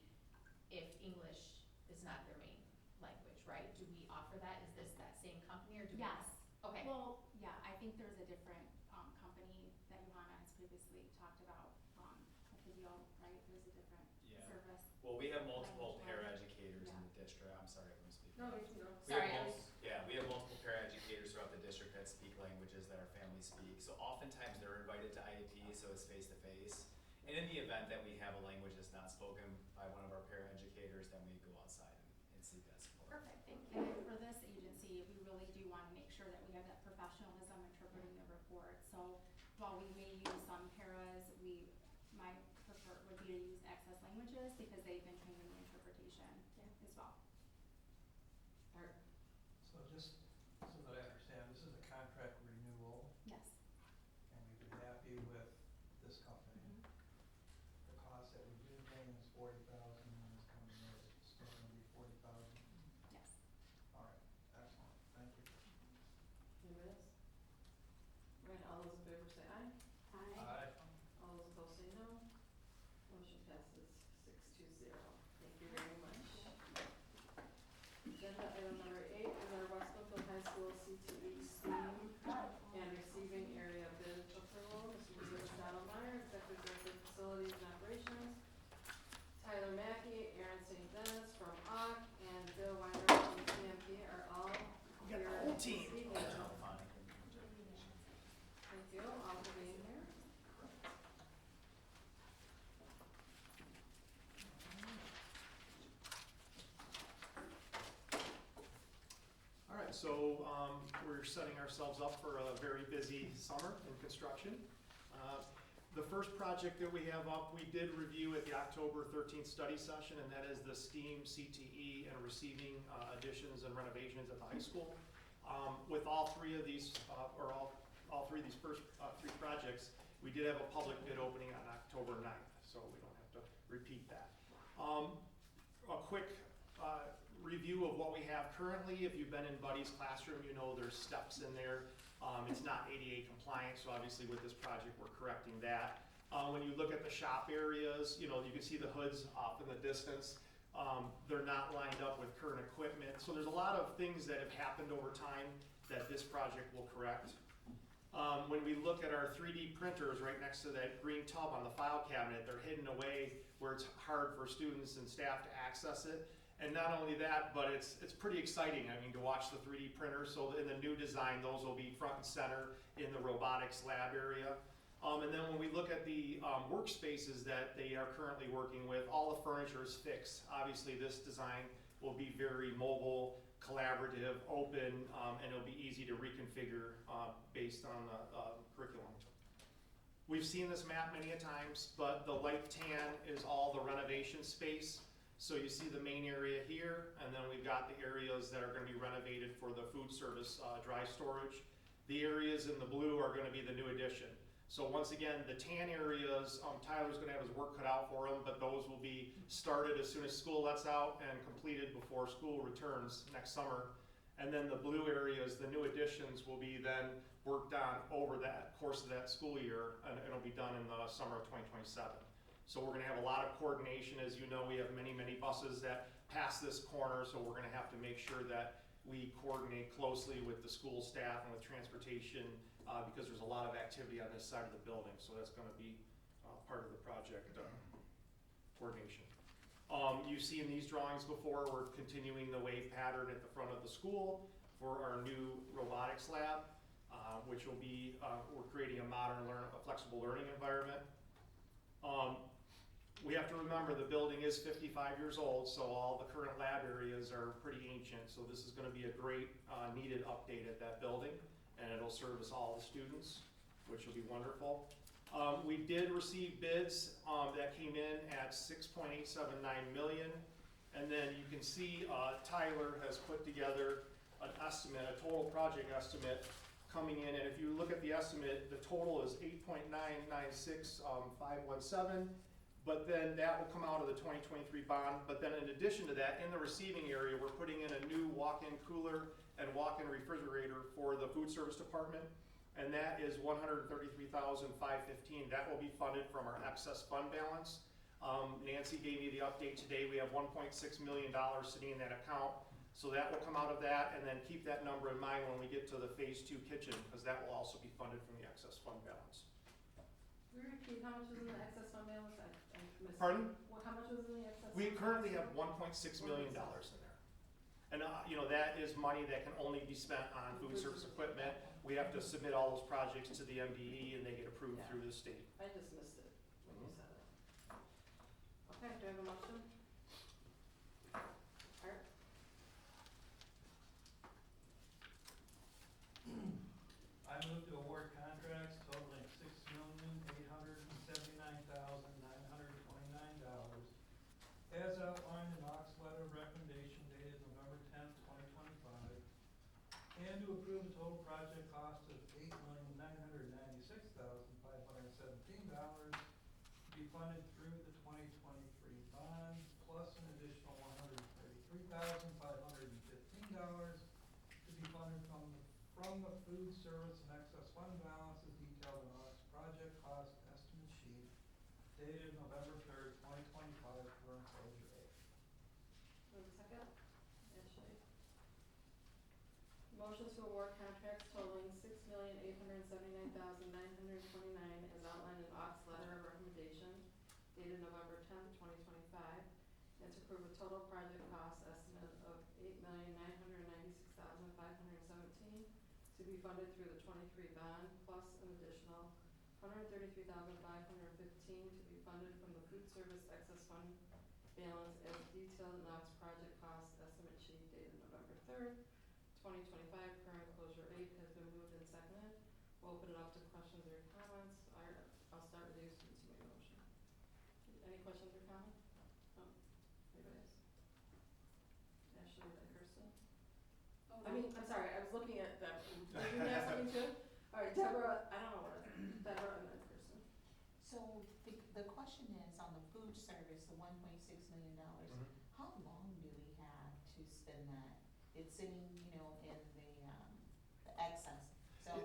[SPEAKER 2] if English is not their main language, right? Do we offer that? Is this that same company or do we?
[SPEAKER 11] Yes.
[SPEAKER 2] Okay.
[SPEAKER 11] Well, yeah, I think there's a different company that Johanna has previously talked about, a video, right? There's a different
[SPEAKER 6] Yeah.
[SPEAKER 11] service.
[SPEAKER 6] Well, we have multiple
[SPEAKER 11] Language
[SPEAKER 6] paraeducators in
[SPEAKER 11] Yeah.
[SPEAKER 6] the district. I'm sorry, I'm speaking.
[SPEAKER 1] No, you can go.
[SPEAKER 6] We have
[SPEAKER 2] Sorry, I
[SPEAKER 6] mul- Yeah, we have multiple paraeducators throughout the district that speak languages that our families speak. So oftentimes they're invited to IEP, so it's face to face. And in the event that we have a language that's not spoken by one of our paraeducators, then we go outside and seek that support.
[SPEAKER 11] Perfect, thank you. And for this agency, we really do want to make sure that we have that professionalism interpreting the report. So while we may use some paras, my prefer would be to use Access Languages because they've been trained in the interpretation as well.
[SPEAKER 1] Art.
[SPEAKER 8] So just so that I understand, this is a contract renewal,
[SPEAKER 11] Yes.
[SPEAKER 8] and we've been happy
[SPEAKER 1] CTE STEAM and receiving area bid approval. Mr. David Stottlemyre, Executive Director of Facilities and Operations. Tyler Mackey, Aaron St. Dennis from OC, and Bill Weiner from CMP are all
[SPEAKER 6] We got
[SPEAKER 1] here
[SPEAKER 6] the whole
[SPEAKER 1] this
[SPEAKER 6] team.
[SPEAKER 1] evening. Thank you all for being here.
[SPEAKER 12] All right, so we're setting ourselves up for a very busy summer in construction. The first project that we have up, we did review at the October 13th study session, and that is the STEAM, CTE, and receiving additions and renovations at the high school. With all three of these, all three of these first three projects, we did have a public bid opening on October 9th, so we don't have to repeat that. A quick review of what we have currently. If you've been in Buddy's classroom, you know there's steps in there. It's not ADA compliant, so obviously with this project, we're correcting that. When you look at the shop areas, you know, you can see the hoods off in the distance. They're not lined up with current equipment. So there's a lot of things that have happened over time that this project will correct. When we look at our 3D printers right next to that green tub on the file cabinet, they're hidden away where it's hard for students and staff to access it. And not only that, but it's pretty exciting, I mean, to watch the 3D printer. So in the new design, those will be front and center in the robotics lab area. And then when we look at the workspaces that they are currently working with, all the furniture is fixed. Obviously, this design will be very mobile, collaborative, open, and it'll be easy to reconfigure based on the curriculum. We've seen this map many a times, but the light tan is all the renovation space. So you see the main area here, and then we've got the areas that are going to be renovated for the food service dry storage. The areas in the blue are going to be the new addition. So once again, the tan areas, Tyler's going to have his work cut out for him, but those will be started as soon as school lets out and completed before school returns next summer. And then the blue areas, the new additions, will be then worked on over that course of that school year, and it'll be done in the summer of 2027. So we're gonna have a lot of coordination. As you know, we have many, many buses that pass this corner, so we're gonna have to make sure that we coordinate closely with the school staff and with transportation, because there's a lot of activity on this side of the building, so that's gonna be part of the project coordination. You've seen these drawings before. We're continuing the wave pattern at the front of the school for our new robotics lab, which will be, we're creating a modern, a flexible learning environment. We have to remember the building is 55 years old, so all the current lab areas are pretty ancient. So this is going to be a great needed update at that building, and it'll service all the students, which will be wonderful. We did receive bids that came in at $6.879 million, and then you can see Tyler has put together an estimate, a total project estimate coming in, and if you look at the estimate, the total is $8.996517. But then that will come out of the 2023 bond. But then in addition to that, in the receiving area, we're putting in a new walk-in cooler and walk-in refrigerator for the food service department. And that is $133,515. That will be funded from our excess fund balance. Nancy gave me the update today. We have $1.6 million sitting in that account. So that will come out of that, and then keep that number in mind when we get to the phase 2 kitchen, because that will also be funded from the excess fund balance.
[SPEAKER 1] Repeat, how much is in the excess fund balance? I missed.
[SPEAKER 12] Pardon?
[SPEAKER 1] Well, how much was in the excess?
[SPEAKER 12] We
[SPEAKER 1] fund
[SPEAKER 12] currently have
[SPEAKER 1] balance?
[SPEAKER 12] $1.6 million in there. And you know, that is money that can only be spent on food service equipment. We have to submit all those projects to the MDE, and they get approved through the state.
[SPEAKER 1] I just missed it when you said it. Okay, do I have a motion? Art?
[SPEAKER 8] I move to award contracts totaling $6,879,929 as outlined in Ox letter of recommendation dated November 10th, 2025, and to approve a total project cost of $8,996,517 to be funded through the 2023 bond, plus an additional $133,515 to be funded from the food service and excess fund balance as detailed in Ox project cost estimate sheet dated November 3rd, 2025 for enclosure A.
[SPEAKER 1] Move second. Ashley. Motion to award contracts totaling $6,879,929 as outlined in Ox letter of recommendation dated November 10th, 2025, and to approve a total project cost estimate of $8,996,517 to be funded through the 23 bond plus an additional $133,515 to be funded from the food service excess fund balance as detailed in Ox project cost estimate sheet dated November 3rd, 2025. Current closure 8 has been moved and seconded. We'll open it up to questions or comments. I'll start with you since you made a motion. Any questions or comments? No? Anybody else? Ashley, or Kirsten? I mean, I'm sorry, I was looking at them. Did you have something too? All right, Deborah, I don't know what, Deborah and then Kirsten.
[SPEAKER 9] So the question is on the food service, the $1.6 million, how long do we have to spend that? It's sitting, you know, in the excess.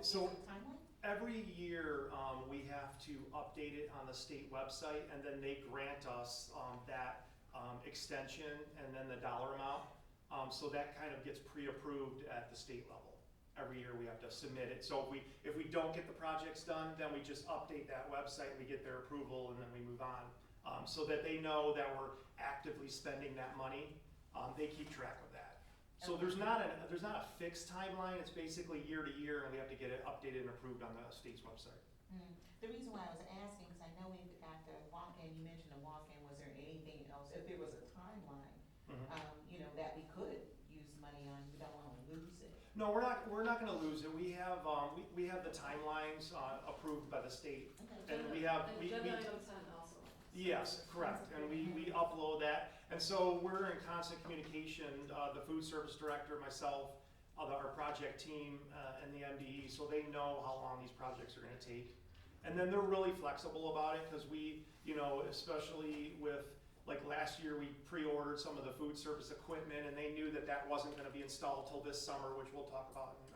[SPEAKER 9] So is there a timeline?
[SPEAKER 12] Every year, we have to update it on the state website, and then they grant us that extension and then the dollar amount. So that kind of gets pre-approved at the state level. Every year we have to submit it. So if we don't get the projects done, then we just update that website, we get their approval, and then we move on. So that they know that we're actively spending that money. They keep track of that. So there's not a fixed timeline. It's basically year to year, and we have to get it updated and approved on the state's website.
[SPEAKER 9] The reason why I was asking, because I know we've got the walk-in, you mentioned the walk-in, was there anything else, if there was a timeline, you know, that we could use money on, we don't wanna lose it?
[SPEAKER 12] No, we're not gonna lose it. We have the timelines approved by the state.
[SPEAKER 9] Okay.
[SPEAKER 12] And we have,
[SPEAKER 1] Agenda item 10 also.
[SPEAKER 12] yes, correct, and we upload that. And so we're in constant communication, the food service director, myself, our project team, and the MDE, so they know how long these projects are gonna take. And then they're really flexible about it, because we, you know, especially with, like last year, we pre-ordered some of the food service equipment, and they knew that that wasn't gonna be installed till this summer, which we'll talk about in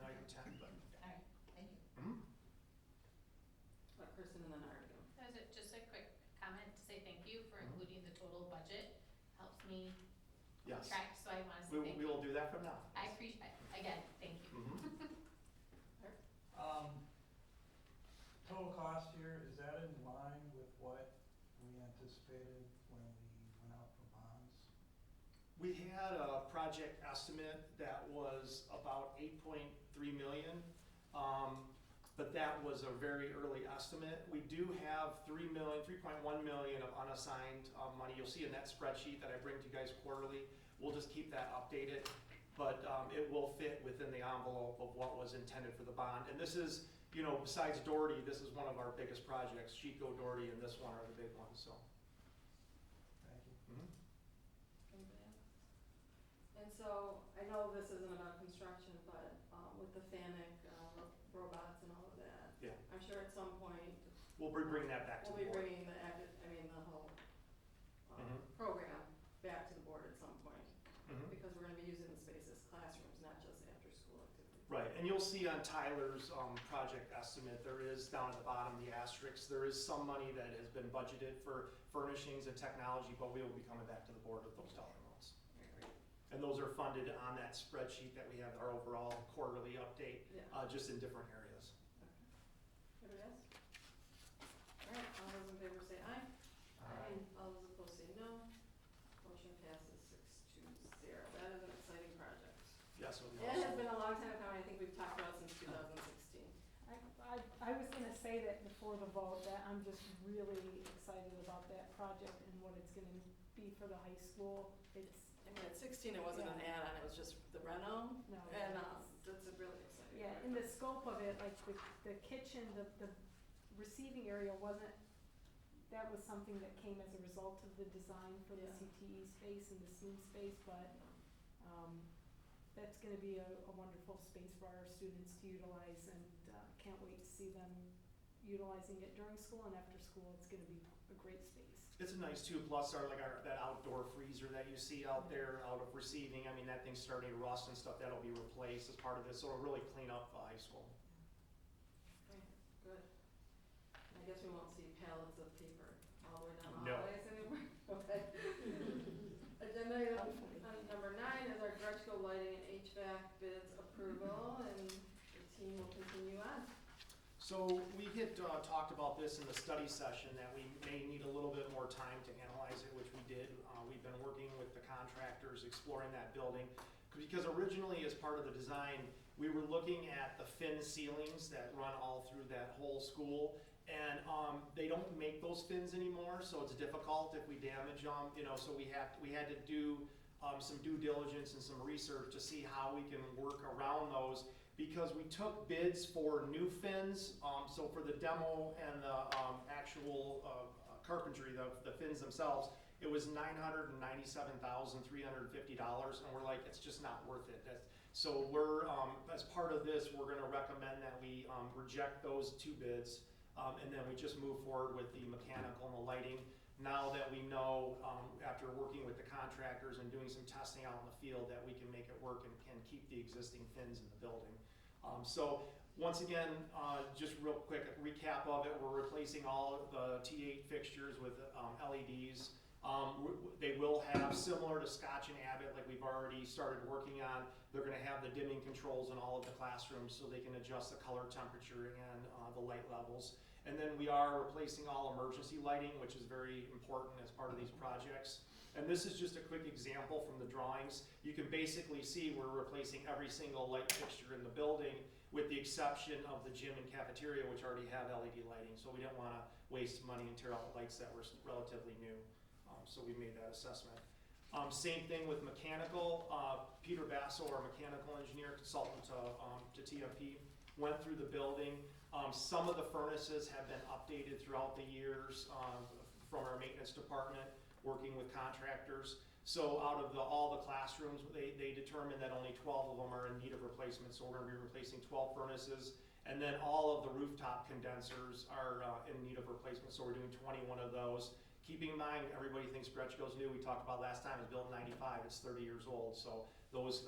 [SPEAKER 12] item 10, but.
[SPEAKER 9] All right, thank you.
[SPEAKER 1] Kirsten and then Artie.
[SPEAKER 2] That was just a quick comment to say thank you for including the total budget. Helps me
[SPEAKER 12] Yes.
[SPEAKER 2] track, so I want to say thank
[SPEAKER 12] We
[SPEAKER 2] you.
[SPEAKER 12] will do that from now.
[SPEAKER 2] I appreciate, again, thank you.
[SPEAKER 8] Total cost here, is that in line with what we anticipated when we went out for bonds?
[SPEAKER 12] We had a project estimate that was about 8.3 million, but that was a very early estimate. We do have 3.1 million of unassigned money. You'll see in that spreadsheet that I bring to you guys quarterly. We'll just keep that updated, but it will fit within the envelope of what was intended for the bond. And this is, you know, besides Doherty, this is one of our biggest projects. Chico, Doherty, and this one are the big ones, so.
[SPEAKER 8] Thank you.
[SPEAKER 1] Anybody else? And so, I know this isn't about construction, but with the FANUC robots and all of that.
[SPEAKER 12] Yeah.
[SPEAKER 1] I'm sure at some point.
[SPEAKER 12] We'll bring that back to the
[SPEAKER 1] We'll be
[SPEAKER 12] board.
[SPEAKER 1] bringing the whole program back to the board at some point. Because we're gonna be using the space as classrooms, not just after school activities.
[SPEAKER 12] Right, and you'll see on Tyler's project estimate, there is down at the bottom, the asterisk, there is some money that has been budgeted for furnishings and technology, but we will be coming back to the board with those dollar amounts. And those are funded on that spreadsheet that we have, our overall quarterly update, just in different areas.
[SPEAKER 1] Anybody else? All right, all those in favor say aye.
[SPEAKER 10] Aye.
[SPEAKER 1] All those opposed say no. Motion passes 6-0. That is an exciting project.
[SPEAKER 12] Yes, it'll be
[SPEAKER 1] It has
[SPEAKER 12] awesome.
[SPEAKER 1] been a long time coming. I think we've talked about it since 2016.
[SPEAKER 13] I was gonna say that before the vote, that I'm just really excited about that project and what it's gonna be for the high school. It's,
[SPEAKER 1] I mean, at 16, it wasn't an add-on, it was just the reno,
[SPEAKER 13] no,
[SPEAKER 1] and
[SPEAKER 13] it's,
[SPEAKER 1] it's a really exciting.
[SPEAKER 13] yeah, in the scope of it, like the kitchen, the receiving area wasn't, that was something that came as a result of the design for the
[SPEAKER 1] Yeah.
[SPEAKER 13] CTE space and the STEAM space, but, that's gonna be a wonderful space for our students to utilize, and, can't wait to see them utilizing it during school and after school. It's gonna be a great space.
[SPEAKER 12] It's nice too, plus that outdoor freezer that you see out there, out of receiving, I mean, that thing's starting to rust and stuff, that'll be replaced as part of this, so it'll really clean up high school.
[SPEAKER 1] Okay, good. I guess we won't see pallets of paper all the way down the
[SPEAKER 12] No.
[SPEAKER 1] hallways anymore. Okay. Agenda item number 9 is our Grudge lighting and HVAC bids approval.
[SPEAKER 12] So we had talked about this in the study session, that we may need a little bit more time to analyze it, which we did. We've been working with the contractors, exploring that building. Because originally, as part of the design, we were looking at the fin ceilings that run all through that whole school. And they don't make those fins anymore, so it's difficult if we damage them, you know, so we had to do some due diligence and some research to see how we can work around those, because we took bids for new fins, so for the demo and the actual carpentry, the fins themselves, it was $997,350, and we're like, it's just not worth it. So we're, as part of this, we're gonna recommend that we reject those two bids. And then we just move forward with the mechanical and the lighting. Now that we know, after working with the contractors and doing some testing out in the field, that we can make it work and can keep the existing fins in the building. So once again, just real quick, a recap of it, we're replacing all of the T8 fixtures with LEDs. They will have, similar to Scotch and Abbott, like we've already started working on, they're gonna have the dimming controls in all of the classrooms so they can adjust the color temperature and the light levels. And then we are replacing all emergency lighting, which is very important as part of these projects. And this is just a quick example from the drawings. You can basically see we're replacing every single light fixture in the building, with the exception of the gym and cafeteria, which already have LED lighting. So we didn't wanna waste money and tear out lights that were relatively new. So we made that assessment. Same thing with mechanical. Peter Basso, our mechanical engineer, consultant to TMP, went through the building. Some of the furnaces have been updated throughout the years from our maintenance department, working with contractors. So out of all the classrooms, they determined that only 12 of them are in need of replacement. So we're gonna be replacing 12 furnaces. And then all of the rooftop condensers are in need of replacement. So we're doing 21 of those. Keeping in mind, everybody thinks Gretschko's new. We talked about last time, it's built in 95, it's 30 years old. So those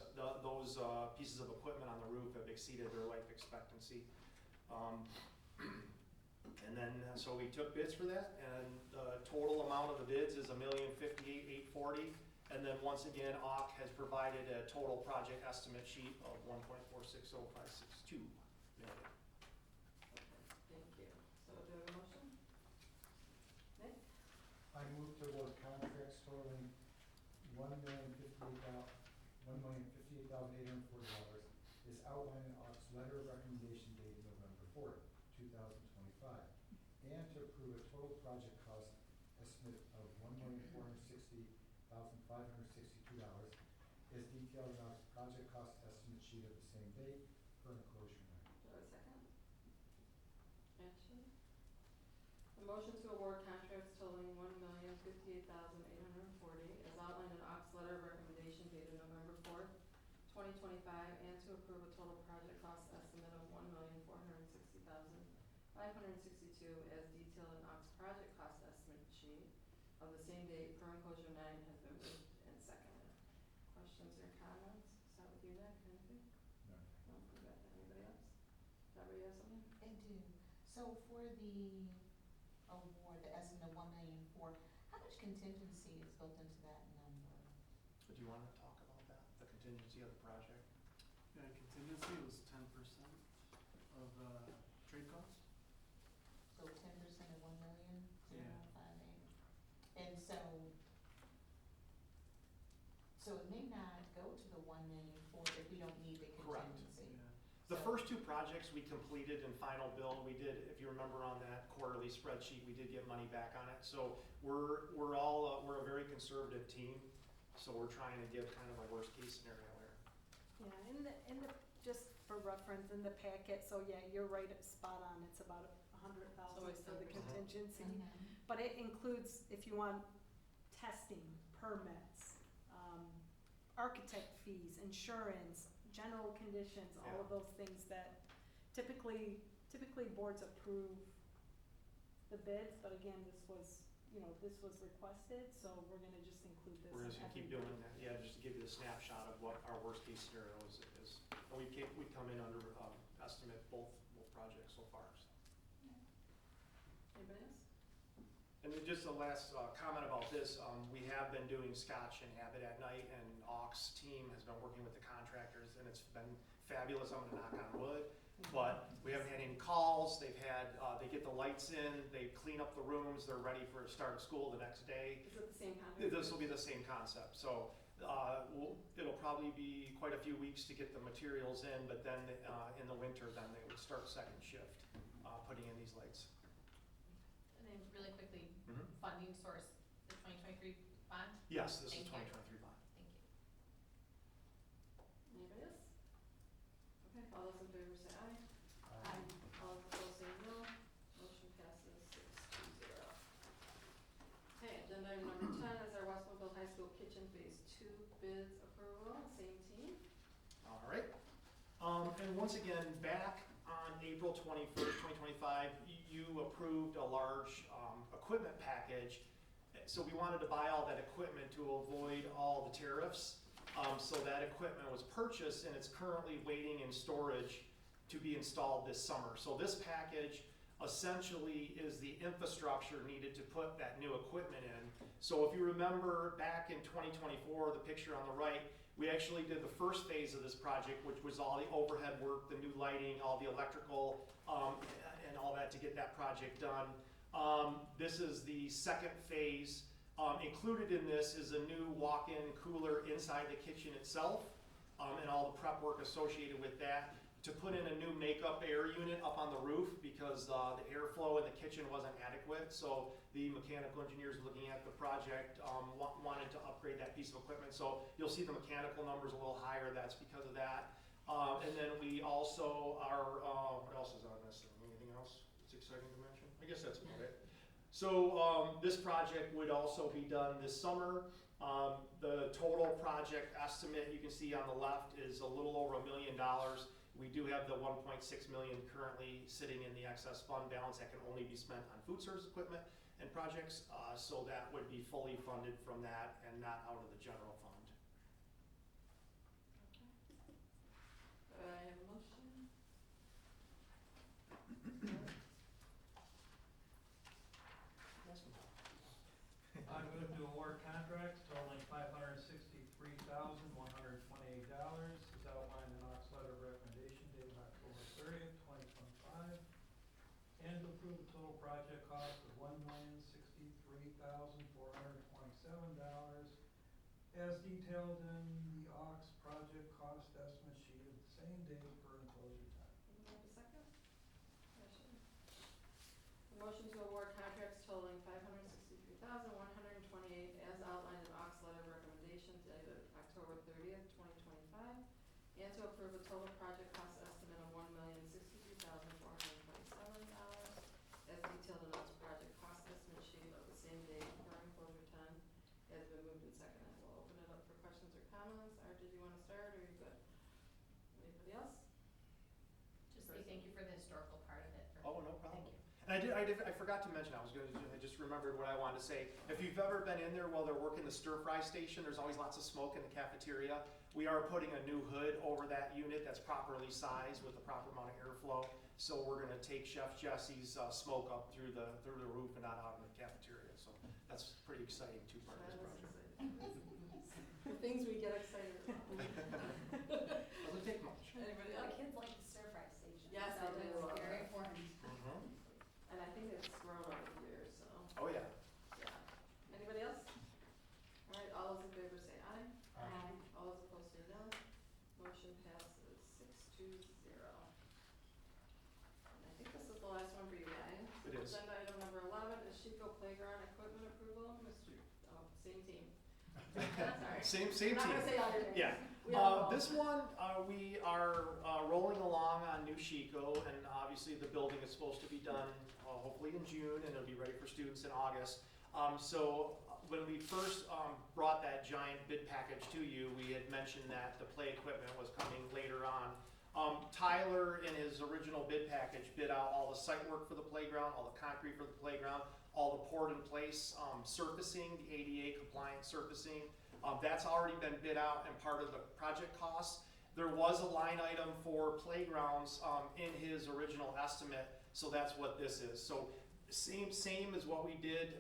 [SPEAKER 12] pieces of equipment on the roof have exceeded their life expectancy. And then, so we took bids for that, and the total amount of the bids is $1,058,840. And then once again, AUK has provided a total project estimate sheet of $1.460562 million.
[SPEAKER 1] Thank you. So do I have a motion? Nick?
[SPEAKER 10] I move to award contracts totaling $1,058,840 is outlined in AUK's letter of recommendation dated November 4th, 2025, and to approve a total project cost estimate of $1,460,562 is detailed in AUK's project cost estimate sheet of the same date per enclosure map.
[SPEAKER 1] Do I have a second? Ashley? A motion to award contracts totaling $1,058,840 as outlined in AUK's letter of recommendation dated November 4th, 2025, and to approve a total project cost estimate of $1,460,562 as detailed in AUK's project cost estimate sheet of the same date per enclosure 9 has been moved and seconded. Questions or comments? Start with you, Nick. Anything?
[SPEAKER 10] No.
[SPEAKER 1] No, we got that. Anybody else? Deborah, you have something?
[SPEAKER 9] I do. So for the award, the estimate of $1,000,004, how much contingency is built into that number?
[SPEAKER 12] Do you want to talk about that, the contingency of the project?
[SPEAKER 14] Yeah, contingency was 10% of trade costs.
[SPEAKER 9] So 10% of 1,000,000,
[SPEAKER 14] Yeah.
[SPEAKER 9] 058. And so it may not go to the 1,000,004 if we don't need the
[SPEAKER 12] Correct.
[SPEAKER 9] contingency.
[SPEAKER 14] Yeah.
[SPEAKER 12] The
[SPEAKER 9] So-
[SPEAKER 12] first two projects we completed in final bill, we did, if you remember on that quarterly spreadsheet, we did get money back on it. So we're a very conservative team, so we're trying to give kind of a worst case scenario there.
[SPEAKER 13] Yeah, in the, just for reference, in the packet, so yeah, you're right, it's spot on, it's about $100,000
[SPEAKER 1] always
[SPEAKER 13] for the
[SPEAKER 1] 10%.
[SPEAKER 13] contingency.
[SPEAKER 9] Mhm.
[SPEAKER 13] But it includes, if you want, testing, permits, architect fees, insurance, general conditions, all of those things that typically boards approve the bids, but again, this was requested, so we're gonna just include this.
[SPEAKER 12] We're just
[SPEAKER 13] in
[SPEAKER 12] gonna keep
[SPEAKER 13] every
[SPEAKER 12] doing
[SPEAKER 13] bid.
[SPEAKER 12] that, yeah, just to give you the snapshot of what our worst case scenario is. And we come in under estimate both projects so far, so.
[SPEAKER 1] Anybody else?
[SPEAKER 12] And then just the last comment about this, we have been doing Scotch and Abbott at night, and AUK's team has been working with the contractors, and it's been fabulous. I'm gonna knock on wood. But we haven't had any calls, they've had, they get the lights in, they clean up the rooms, they're ready for the start of school the next day.
[SPEAKER 1] Is it the same contract?
[SPEAKER 12] This will be the same concept, so, it'll probably be quite a few weeks to get the materials in, but then, in the winter, then they would start second shift, putting in these lights.
[SPEAKER 2] And then really quickly,
[SPEAKER 12] Mhm.
[SPEAKER 2] funding source, the 2023 bond?
[SPEAKER 12] Yes, this is
[SPEAKER 2] Thank you.
[SPEAKER 12] 2023 bond.
[SPEAKER 2] Thank you.
[SPEAKER 1] Anybody else? Okay, all those in favor say aye.
[SPEAKER 7] Aye.
[SPEAKER 1] All opposed say no. Motion passes 6-0. Okay, agenda item number 10 is our West Bloomfield High School Kitchen Phase 2 bids approval, same team.
[SPEAKER 12] All right. And once again, back on April 21st, 2025, you approved a large equipment package. So we wanted to buy all that equipment to avoid all the tariffs. So that equipment was purchased and it's currently waiting in storage to be installed this summer. So this package essentially is the infrastructure needed to put that new equipment in. So if you remember back in 2024, the picture on the right, we actually did the first phase of this project, which was all the overhead work, the new lighting, all the electrical, and all that to get that project done. This is the second phase. Included in this is a new walk-in cooler inside the kitchen itself, and all the prep work associated with that. To put in a new makeup air unit up on the roof because the airflow in the kitchen wasn't adequate. So the mechanical engineers looking at the project wanted to upgrade that piece of equipment. So you'll see the mechanical numbers a little higher. That's because of that. And then we also are, what else is on this? Anything else that's exciting to mention? I guess that's about it. So this project would also be done this summer. The total project estimate you can see on the left is a little over $1 million. We do have the 1.6 million currently sitting in the excess fund balance that can only be spent on food service equipment and projects. So that would be fully funded from that and not out of the general fund.
[SPEAKER 1] Okay. I have a motion.
[SPEAKER 8] I'm moving to award contracts totaling $563,128 as outlined in Ox letter of recommendation dated October 30th, 2025, and to approve the total project cost of $1,063,427 as detailed in the Ox project cost estimate sheet of the same date per enclosure time.
[SPEAKER 1] Anybody have a second? Motion. The motion to award contracts totaling $563,128 as outlined in Ox letter of recommendation dated October 30th, 2025, and to approve a total project cost estimate of $1,063,427 as detailed in Ox project cost estimate sheet of the same date per enclosure 10 has been moved and seconded. We'll open it up for questions or comments. Or did you want to start, or are you good? Anybody else?
[SPEAKER 2] Just say thank you for the historical part of it.
[SPEAKER 12] Oh, no problem.
[SPEAKER 2] Thank you.
[SPEAKER 12] And I forgot to mention, I just remembered what I wanted to say. If you've ever been in there while they're working the stir fry station, there's always lots of smoke in the cafeteria. We are putting a new hood over that unit that's properly sized with the proper amount of airflow. So we're gonna take Chef Jesse's smoke up through the roof and not out in the cafeteria. So that's pretty exciting too, part of this
[SPEAKER 1] That is
[SPEAKER 12] project.
[SPEAKER 1] exciting. The things we get excited about.
[SPEAKER 12] Doesn't take much.
[SPEAKER 1] Anybody
[SPEAKER 7] The
[SPEAKER 1] else?
[SPEAKER 7] kids like the stir fry station.
[SPEAKER 1] Yes,
[SPEAKER 7] so
[SPEAKER 1] they do.
[SPEAKER 7] it's very important.
[SPEAKER 1] And I think it's grown over the years, so,
[SPEAKER 12] Oh, yeah.
[SPEAKER 1] yeah. Anybody else? All right, all those in favor say aye.
[SPEAKER 7] Aye.
[SPEAKER 1] All those opposed say no. Motion passes 6-0. And I think this is the last one for you guys.
[SPEAKER 12] It is.
[SPEAKER 1] Agenda item number 11 is Chico Playground Equipment Approval. Same team. Sorry.
[SPEAKER 12] Same
[SPEAKER 1] I'm not
[SPEAKER 12] team.
[SPEAKER 1] gonna say all your names.
[SPEAKER 12] Yeah.
[SPEAKER 1] We all know.
[SPEAKER 12] This one, we are rolling along on New Chico, and obviously the building is supposed to be done hopefully in June, and it'll be ready for students in August. So when we first brought that giant bid package to you, we had mentioned that the play equipment was coming later on. Tyler, in his original bid package, bid out all the site work for the playground, all the concrete for the playground, all the poured in place surfacing, the ADA compliant surfacing. That's already been bid out and part of the project costs. There was a line item for playgrounds in his original estimate, so that's what this is. So same as what we did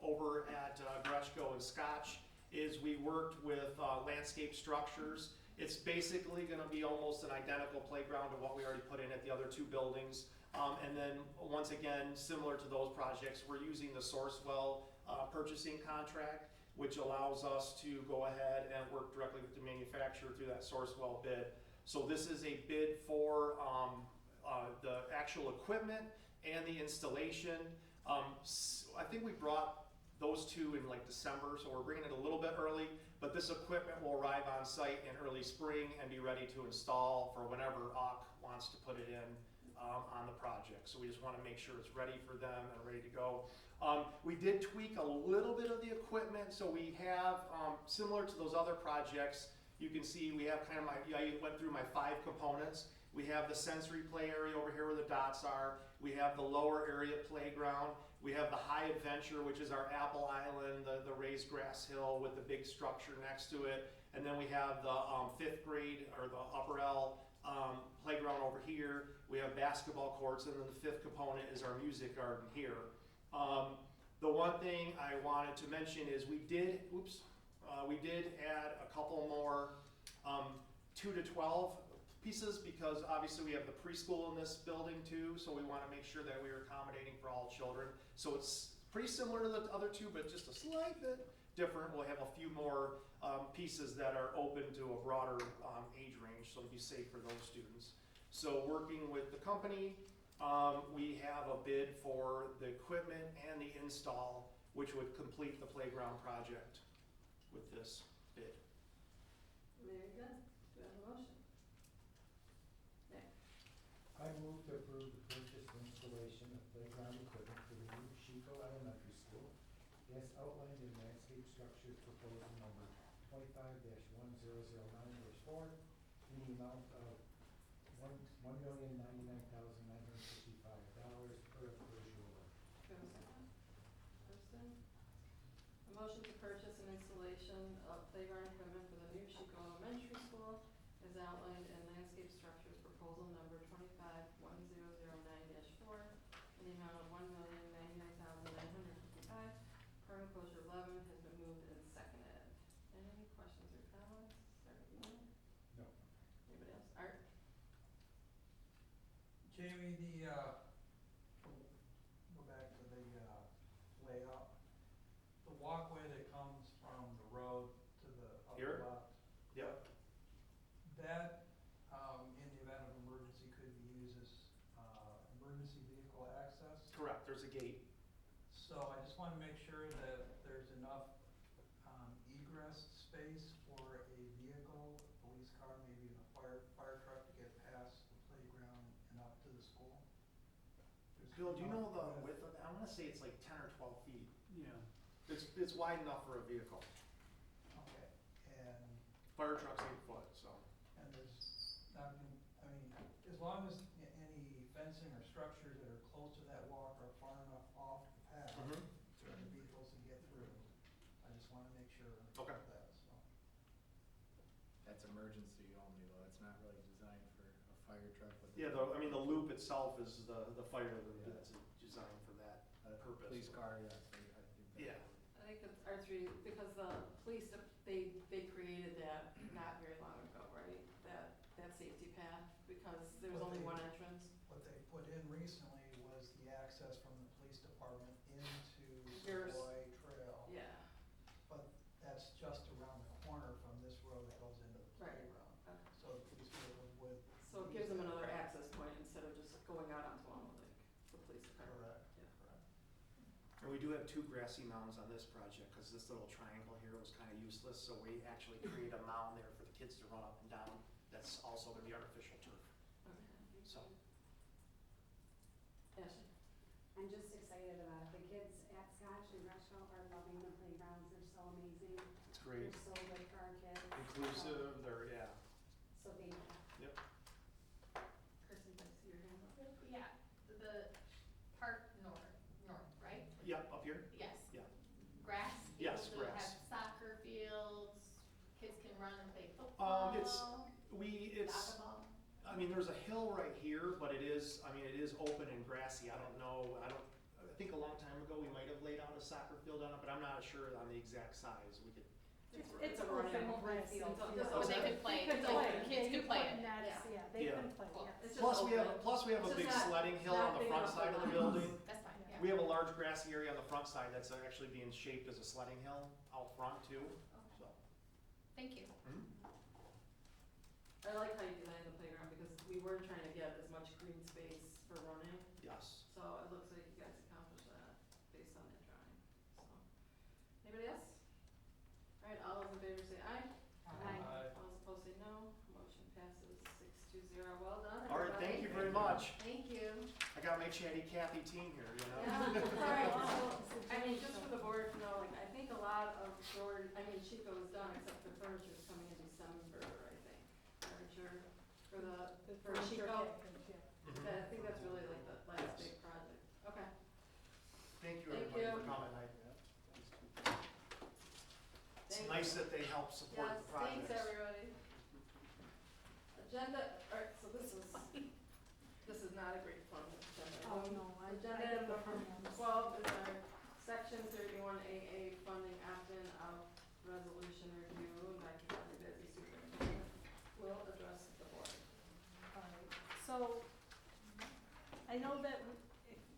[SPEAKER 12] over at Greshko and Scotch. is we worked with Landscape Structures. It's basically gonna be almost an identical playground to what we already put in at the other two buildings. And then, once again, similar to those projects, we're using the Sourcewell purchasing contract, which allows us to go ahead and work directly with the manufacturer through that Sourcewell bid. So this is a bid for the actual equipment and the installation. I think we brought those two in like December, so we're bringing it a little bit early, but this equipment will arrive on site in early spring and be ready to install for whenever AUK wants to put it in on the project. So we just wanna make sure it's ready for them and ready to go. We did tweak a little bit of the equipment, so we have, similar to those other projects, you can see we have kind of I went through my 5 components. We have the sensory play area over here where the dots are. We have the lower area playground. We have the high adventure, which is our Apple Island, the raised grass hill with the big structure next to it. And then we have the 5th grade, or the upper L playground over here. We have basketball courts, and then the 5th component is our music garden here. The one thing I wanted to mention is we did add a couple more 2 to 12 pieces, because obviously we have the preschool in this building too, so we want to make sure that we are accommodating for all children. So it's pretty similar to the other two, but just a slight bit different. We'll have a few more pieces that are open to a broader age range, so to be safe for those students. So working with the company, we have a bid for the equipment and the install, which would complete the playground project with this bid.
[SPEAKER 1] Very good. Do we have a motion? Nick?
[SPEAKER 10] I move to approve the purchase and installation of playground equipment for the new Chico Elementary School as outlined in Landscape Structures proposal number 25-1009-4 in the amount of $1,099,955 per official order.
[SPEAKER 1] Do we have a second? Kristen? A motion to purchase and installation of playground equipment for the new Chico Elementary School is outlined in Landscape Structures proposal number 25-1009-4 in the amount of $1,099,955. Per enclosure 11 has been moved and seconded. Any questions or comments? Start with you.
[SPEAKER 10] No.
[SPEAKER 1] Anybody else? Art?
[SPEAKER 8] Jamie, go back to the layout. The walkway that comes from the road to the
[SPEAKER 12] Here?
[SPEAKER 8] upper left.
[SPEAKER 12] Yep.
[SPEAKER 8] That, in the event of emergency, could be used as emergency vehicle access.
[SPEAKER 12] Correct, there's a gate.
[SPEAKER 8] So I just want to make sure that there's enough egress space for a vehicle, police car, maybe even a fire truck to get past the playground and up to the school. There's
[SPEAKER 12] Bill, do you know the
[SPEAKER 8] enough
[SPEAKER 12] width of that? I wanna say it's like 10 or 12 feet.
[SPEAKER 14] Yeah.
[SPEAKER 12] It's wide enough for a vehicle.
[SPEAKER 8] Okay, and,
[SPEAKER 12] Fire truck's 8 foot, so.
[SPEAKER 8] and there's, I mean, as long as any fencing or structures that are close to that walk are far enough off the path
[SPEAKER 12] Mhm.
[SPEAKER 8] for the vehicles to get through, I just wanna make sure of
[SPEAKER 12] Okay.
[SPEAKER 8] that, so.
[SPEAKER 6] That's emergency only though, it's not really designed for a fire truck with.
[SPEAKER 12] Yeah, the loop itself is the fire loop that's designed for that purpose.
[SPEAKER 6] Police car, yes, I think that.
[SPEAKER 12] Yeah.
[SPEAKER 1] I think it's R3, because the police, they created that not very long ago, right? That safety path, because there was only one entrance.
[SPEAKER 8] What they put in recently was the access from the police department into
[SPEAKER 1] Yours.
[SPEAKER 8] Savoy Trail.
[SPEAKER 1] Yeah.
[SPEAKER 8] But that's just around the corner from this road that goes into the
[SPEAKER 1] Right.
[SPEAKER 8] playground.
[SPEAKER 1] Okay.
[SPEAKER 8] So the police vehicle would.
[SPEAKER 1] So it gives them another access point instead of just going out onto Alma Lake, the police department.
[SPEAKER 8] Correct,
[SPEAKER 1] Yeah.
[SPEAKER 8] correct.
[SPEAKER 12] And we do have 2 grassy mounds on this project, because this little triangle here was kind of useless, so we actually create a mound there for the kids to run up and down. That's also gonna be artificial turf,
[SPEAKER 1] Okay.
[SPEAKER 12] so.
[SPEAKER 1] Ashley?
[SPEAKER 7] I'm just excited about it. The kids at Scotch and Gresham are loving the playgrounds. They're so amazing.
[SPEAKER 12] It's great.
[SPEAKER 7] They're so good for our kids.
[SPEAKER 12] Inclusive, they're, yeah.
[SPEAKER 7] So thank you.
[SPEAKER 12] Yep.
[SPEAKER 1] Kristen, I see your hand up.
[SPEAKER 2] Yeah, the part north, right?
[SPEAKER 12] Yep, up here?
[SPEAKER 2] Yes.
[SPEAKER 12] Yeah.
[SPEAKER 2] Grass?
[SPEAKER 12] Yes,
[SPEAKER 2] Able to
[SPEAKER 12] grass.
[SPEAKER 2] have soccer fields, kids can run and play football.
[SPEAKER 12] It's
[SPEAKER 2] Soccer ball.
[SPEAKER 12] I mean, there's a hill right here, but it is open and grassy. I think a long time ago we might have laid out a soccer field on it, but I'm not sure on the exact size.
[SPEAKER 13] It's
[SPEAKER 1] a
[SPEAKER 13] open
[SPEAKER 1] running
[SPEAKER 13] grass.
[SPEAKER 1] field.
[SPEAKER 13] yeah.
[SPEAKER 2] So they could play,
[SPEAKER 13] They could
[SPEAKER 2] like,
[SPEAKER 13] play,
[SPEAKER 2] the kids
[SPEAKER 13] yeah, you
[SPEAKER 2] could play
[SPEAKER 13] put
[SPEAKER 2] in it.
[SPEAKER 13] nets,
[SPEAKER 1] Yeah.
[SPEAKER 13] yeah, they
[SPEAKER 12] Yeah.
[SPEAKER 13] can play,
[SPEAKER 2] Cool.
[SPEAKER 13] yeah.
[SPEAKER 1] It's just
[SPEAKER 12] Plus, we
[SPEAKER 1] open.
[SPEAKER 12] have a
[SPEAKER 1] It's
[SPEAKER 12] big
[SPEAKER 1] just not-
[SPEAKER 12] sledding hill
[SPEAKER 1] not
[SPEAKER 12] on the
[SPEAKER 1] big
[SPEAKER 12] front
[SPEAKER 1] enough
[SPEAKER 12] side of the
[SPEAKER 1] for
[SPEAKER 12] building.
[SPEAKER 2] That's fine, yeah.
[SPEAKER 12] We have a large grassy area on the front side that's actually being shaped as a sledding hill out front too, so.
[SPEAKER 2] Thank you.
[SPEAKER 1] I like how you designed the playground because we were trying to get as much green space for running,
[SPEAKER 12] Yes.
[SPEAKER 1] so it looks like you guys accomplished that based on that drawing, so. Anybody else? Alright, all those in favor say aye.
[SPEAKER 13] Aye.
[SPEAKER 1] All those opposed say no. Motion passes 6-0. Well done,
[SPEAKER 12] All right, thank you very
[SPEAKER 1] everybody.
[SPEAKER 12] much.
[SPEAKER 1] Thank you.
[SPEAKER 12] I gotta make sure any Kathy team here, you know?
[SPEAKER 1] Yeah, alright, so, I mean, just for the board to know, like, I think a lot of Chico is done except for furniture's coming in December, I think. Furniture for for
[SPEAKER 13] furniture
[SPEAKER 1] Chico.
[SPEAKER 13] package, yeah.
[SPEAKER 12] Mhm.
[SPEAKER 1] I think that's really like the last
[SPEAKER 12] Yes.
[SPEAKER 1] big project. Okay.
[SPEAKER 12] Thank you
[SPEAKER 1] Thank
[SPEAKER 12] everybody
[SPEAKER 1] you.
[SPEAKER 12] for coming. It's
[SPEAKER 1] Thank
[SPEAKER 12] nice
[SPEAKER 1] you.
[SPEAKER 12] that they help support
[SPEAKER 1] Yes,
[SPEAKER 12] the projects.
[SPEAKER 1] thanks everybody. Agenda, alright, so this is not a great fun agenda.
[SPEAKER 13] Oh, no, I
[SPEAKER 1] Agenda
[SPEAKER 13] did the
[SPEAKER 1] number
[SPEAKER 13] fun ones.
[SPEAKER 1] 12 is our section 31AA funding opt-in of resolution review, and Dr. Bonnie Busy Superintendent will address the board.
[SPEAKER 13] Alright, so, I know that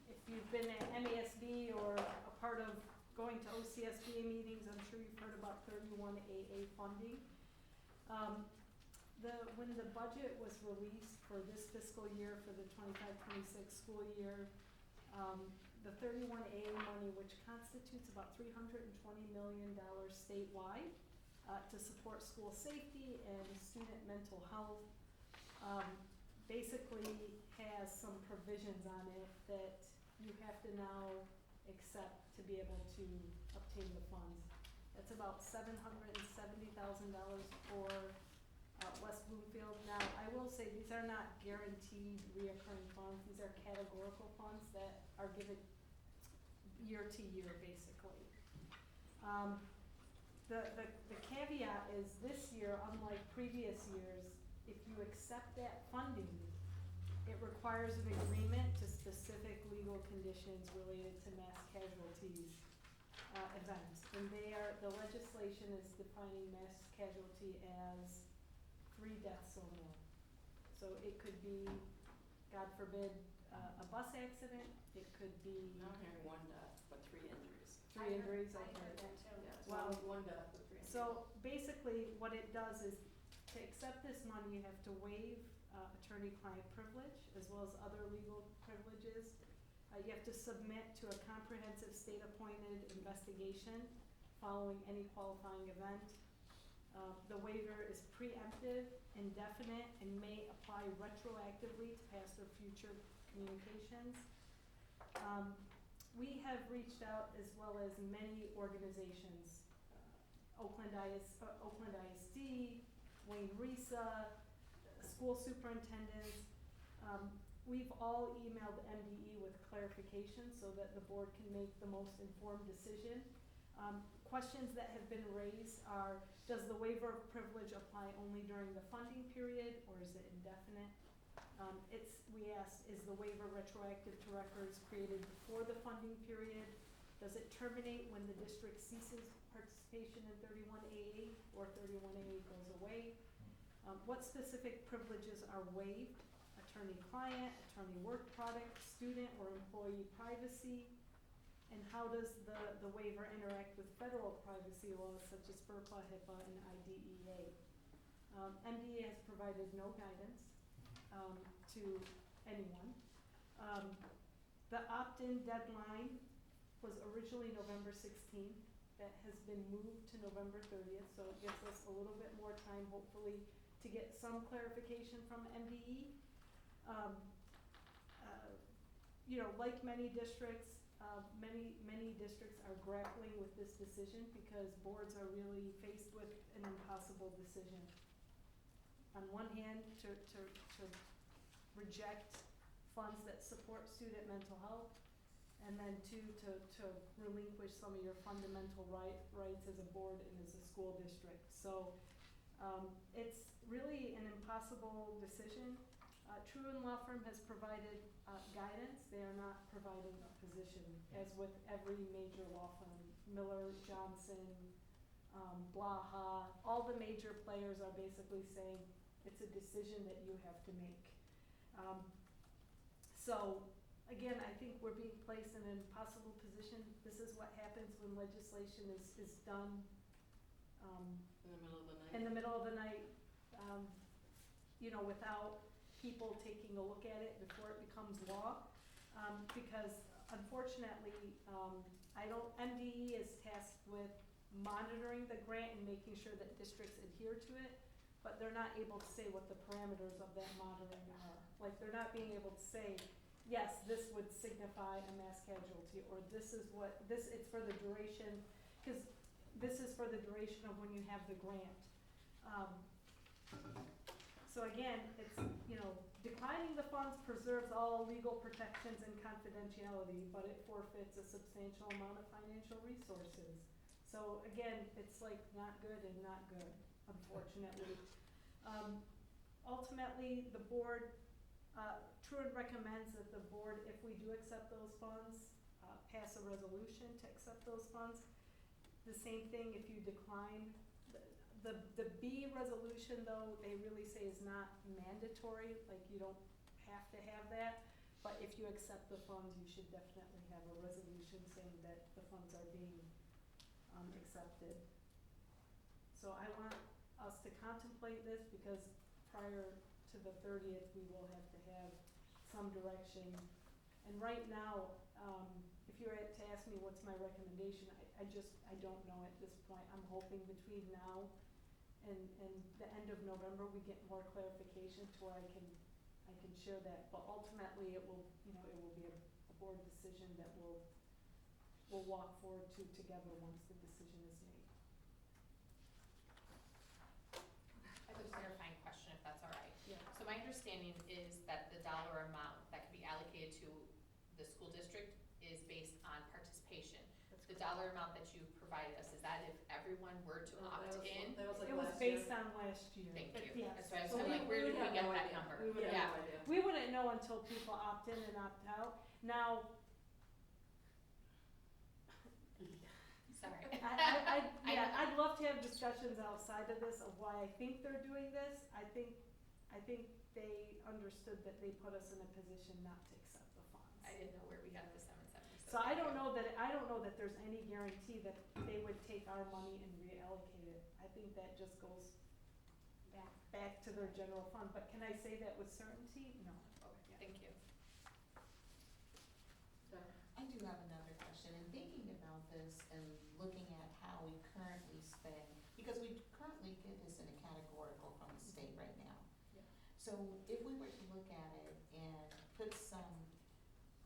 [SPEAKER 13] if you've been at MASB or a part of going to OCSBA meetings, I'm sure you've heard about 31AA funding. When the budget was released for this fiscal year, for the 25-26 school year, the 31AA money, which constitutes about $320 million statewide, to support school safety and student mental health, basically has some provisions on it that you have to now accept to be able to obtain the funds. That's about $770,000 for West Bloomfield. Now, I will say these are not guaranteed reoccurring funds. These are categorical funds that are given year to year, basically. The caveat is this year, unlike previous years, if you accept that funding, it requires an agreement to specific legal conditions related to mass casualties events. And the legislation is defining mass casualty as 3 deaths or more. So it could be, God forbid, a bus accident, it could be
[SPEAKER 1] I'm hearing 1 death, but 3 injuries.
[SPEAKER 13] 3 injuries,
[SPEAKER 7] I
[SPEAKER 13] okay.
[SPEAKER 7] heard that too.
[SPEAKER 1] Yeah, it's
[SPEAKER 13] Wow.
[SPEAKER 1] 1 death, but 3 injuries.
[SPEAKER 13] So basically, what it does is, to accept this money, you have to waive attorney-client privilege, as well as other legal privileges. You have to submit to a comprehensive state-appointed investigation following any qualifying event. The waiver is preemptive, indefinite, and may apply retroactively to past or future communications. We have reached out, as well as many organizations, Oakland ISD, Wayne Risa, school superintendents. We've all emailed MDE with clarification so that the board can make the most informed decision. Questions that have been raised are, does the waiver of privilege apply only during the funding period, or is it indefinite? We asked, is the waiver retroactive to records created before the funding period? Does it terminate when the district ceases participation in 31AA or 31AA goes away? What specific privileges are waived? Attorney-client, attorney-work product, student or employee privacy? And how does the waiver interact with federal privacy laws such as FERPA, HIPAA, and IDEA? MDA has provided no guidance to anyone. The opt-in deadline was originally November 16th. That has been moved to November 30th, so it gives us a little bit more time, hopefully, to get some clarification from MDE. Like many districts, many districts are grappling with this decision because boards are really faced with an impossible decision. On one hand, to reject funds that support student mental health, and then 2, to relinquish some of your fundamental rights as a board and as a school district. So it's really an impossible decision. Truman Law Firm has provided guidance. They are not providing a position, as with every major law firm. Miller, Johnson, Blaha, all the major players are basically saying it's a decision that you have to make. So, again, I think we're being placed in an impossible position. This is what happens when legislation is done,
[SPEAKER 1] In the middle of the night.
[SPEAKER 13] in the middle of the night, you know, without people taking a look at it before it becomes law. Because unfortunately, MDE is tasked with monitoring the grant and making sure that districts adhere to it, but they're not able to say what the parameters of that monitoring are. Like, they're not being able to say, yes, this would signify a mass casualty, or this is what, it's for the duration, because this is for the duration of when you have the grant. So again, it's, you know, declining the funds preserves all legal protections and confidentiality, but it forfeits a substantial amount of financial resources. So again, it's like not good and not good, unfortunately. Ultimately, the board, Truett recommends that the board, if we do accept those funds, pass a resolution to accept those funds. The same thing if you decline. The B resolution, though, they really say is not mandatory, like you don't have to have that. But if you accept the funds, you should definitely have a resolution saying that the funds are being accepted. So I want us to contemplate this, because prior to the 30th, we will have to have some direction. And right now, if you were to ask me what's my recommendation, I don't know at this point. I'm hoping between now and the end of November, we get more clarification to where I can share that. But ultimately, it will, you know, it will be a board decision that we'll walk forward to together once the decision is made.
[SPEAKER 2] I have a clarifying question, if that's all right.
[SPEAKER 13] Yeah.
[SPEAKER 2] So my understanding is that the dollar amount that can be allocated to the school district is based on participation. The dollar amount that you provided us, is that if everyone were to opt in?
[SPEAKER 1] That was like
[SPEAKER 13] It was
[SPEAKER 1] last year.
[SPEAKER 13] based on last year.
[SPEAKER 2] Thank
[SPEAKER 13] But
[SPEAKER 2] you.
[SPEAKER 13] yes.
[SPEAKER 2] That's why I was
[SPEAKER 13] So
[SPEAKER 2] kinda like, where did we
[SPEAKER 1] have
[SPEAKER 2] get
[SPEAKER 1] no
[SPEAKER 2] that
[SPEAKER 1] idea.
[SPEAKER 2] number?
[SPEAKER 1] We would have
[SPEAKER 2] Yeah.
[SPEAKER 1] no idea.
[SPEAKER 13] We wouldn't know until people opt in and opt out. Now,
[SPEAKER 2] Sorry.
[SPEAKER 13] I'd love to have discussions outside of this of why I think they're doing this. I think they understood that they put us in a position not to accept the funds.
[SPEAKER 2] I didn't know where we got the 770.
[SPEAKER 13] So I don't know that there's any guarantee that they would take our money and reallocate it. I think that just goes back to their general fund. But can I say that with certainty? No.
[SPEAKER 2] Okay, thank you.
[SPEAKER 9] I do have another question, and thinking about this and looking at how we currently spend, because we currently get this in a categorical from the state right now.
[SPEAKER 13] Yeah.
[SPEAKER 9] So if we were to look at it and put some,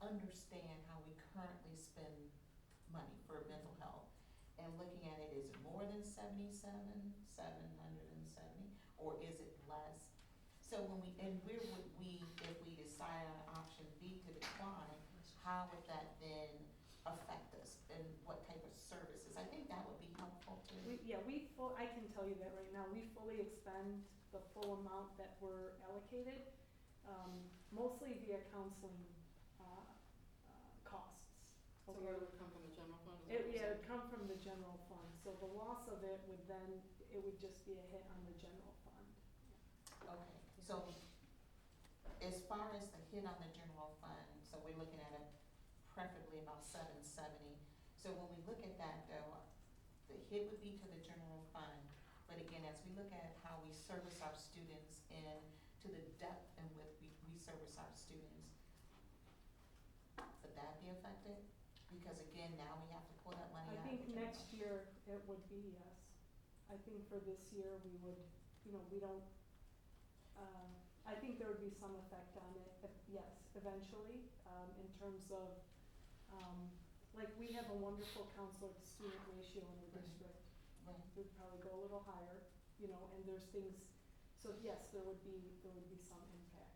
[SPEAKER 9] understand how we currently spend money for mental health, and looking at it, is it more than 770, or is it less? So where would we, if we decide on option B to decline, how would that then affect us, and what type of services? I think that would be helpful too.
[SPEAKER 13] I can tell you that right now, we fully expend the full amount that we're allocated, mostly via counseling, costs.
[SPEAKER 1] So where would it come from, the general fund?
[SPEAKER 13] It would come from the general fund, so the loss of it would just be a hit on the general fund.
[SPEAKER 9] Okay, so as far as the hit on the general fund, so we're looking at it preferably about 770. So when we look at that though, the hit would be to the general fund, but again, as we look at how we service our students and to the depth in which we service our students, would that be affected? Because again, now we have to pull that money
[SPEAKER 13] I
[SPEAKER 9] out of
[SPEAKER 13] think
[SPEAKER 9] the general
[SPEAKER 13] next
[SPEAKER 9] fund.
[SPEAKER 13] year it would be, yes. I think for this year, we would, you know, we don't, I think there would be some effect on it, yes, eventually, in terms of, like, we have a wonderful counselor to student ratio in the district.
[SPEAKER 9] Right.
[SPEAKER 13] We'd probably go a little higher, you know, and there's things, so yes, there would be some impact.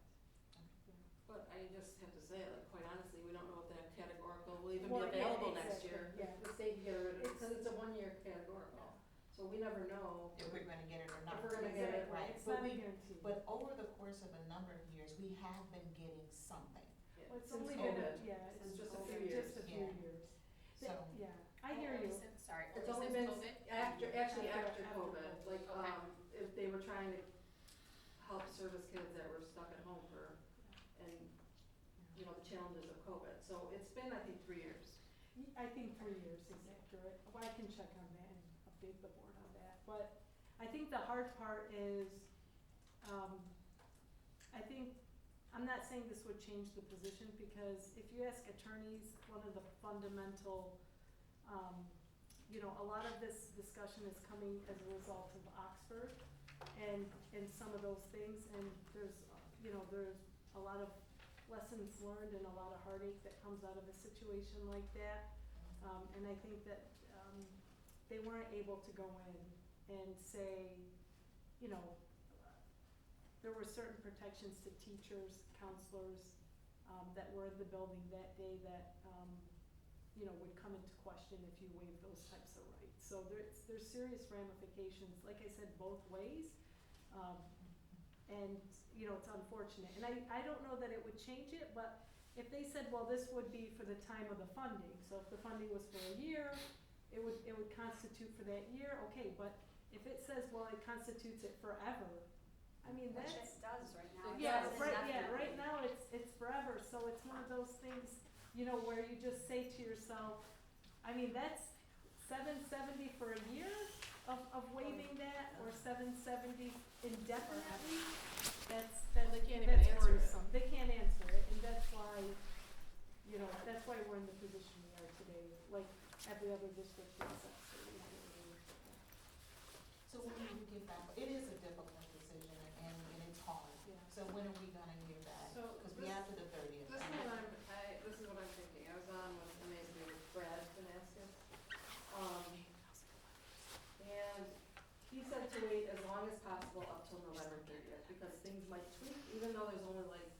[SPEAKER 13] Yeah.
[SPEAKER 1] But I just have to say, like, quite honestly, we don't know if that categorical will even
[SPEAKER 13] Well,
[SPEAKER 1] be
[SPEAKER 13] yeah,
[SPEAKER 1] available next
[SPEAKER 13] exactly,
[SPEAKER 1] year.
[SPEAKER 13] yeah.
[SPEAKER 1] The state can get rid of it, because it's a one-year categorical, so we never know.
[SPEAKER 9] If we're gonna get it or not.
[SPEAKER 1] If we're gonna get it,
[SPEAKER 9] Right,
[SPEAKER 13] It's
[SPEAKER 9] but
[SPEAKER 13] not a
[SPEAKER 9] we,
[SPEAKER 13] guarantee.
[SPEAKER 9] but over the course of a number of years, we have been getting something.
[SPEAKER 13] Well, it's
[SPEAKER 1] Since
[SPEAKER 13] only been,
[SPEAKER 1] COVID.
[SPEAKER 13] yeah,
[SPEAKER 1] Since
[SPEAKER 13] it's
[SPEAKER 1] just a
[SPEAKER 13] only
[SPEAKER 1] few years.
[SPEAKER 13] just a few
[SPEAKER 9] Yeah.
[SPEAKER 13] years.
[SPEAKER 9] So,
[SPEAKER 13] Yeah, I hear you.
[SPEAKER 2] Sorry, or
[SPEAKER 1] It's
[SPEAKER 2] is
[SPEAKER 1] only
[SPEAKER 2] this
[SPEAKER 1] been
[SPEAKER 2] COVID?
[SPEAKER 1] after
[SPEAKER 13] After
[SPEAKER 1] COVID, like,
[SPEAKER 2] Okay.
[SPEAKER 1] if they were trying to help service kids that were stuck at home and, you know, the challenges of COVID. So it's been, I think, 3 years.
[SPEAKER 13] I think 3 years is accurate. Well, I can check on that and update the board on that. But I think the hard part is, I think, I'm not saying this would change the position, because if you ask attorneys, one of the fundamental, you know, a lot of this discussion is coming as a result of Oxford and some of those things, and there's, you know, there's a lot of lessons learned and a lot of heartache that comes out of a situation like that. And I think that, they weren't able to go in and say, you know, there were certain protections to teachers, counselors, that were in the building that day that, you know, would come into question if you waive those types of rights. So there's serious ramifications, like I said, both ways. And, you know, it's unfortunate. And I don't know that it would change it, but if they said, well, this would be for the time of the funding, so if the funding was for a year, it would constitute for that year, okay, but if it says, well, it constitutes it forever, I mean,
[SPEAKER 7] Which
[SPEAKER 13] that's.
[SPEAKER 7] it does right now. It
[SPEAKER 13] Yeah,
[SPEAKER 7] says
[SPEAKER 13] right
[SPEAKER 7] indefinitely.
[SPEAKER 13] now it's forever, so it's one of those things, you know, where you just say to yourself, I mean, that's $770 for a year of waiving that, or $770 indefinitely, that's
[SPEAKER 1] They can't even answer it.
[SPEAKER 13] worrisome. They can't answer it, and that's why, you know, that's why we're in the position we are today, like every other district in the
[SPEAKER 9] So when do we get back, it is a difficult decision and it's hard.
[SPEAKER 13] Yeah.
[SPEAKER 9] So when are we gonna hear back?
[SPEAKER 1] So
[SPEAKER 9] Cause we
[SPEAKER 1] this-
[SPEAKER 9] after the 30th.
[SPEAKER 1] This is what I'm thinking. I was on with Amazing with Brad Vanasquez. And he said to wait as long as possible up till November 30th, because things might tweak, even though there's only like,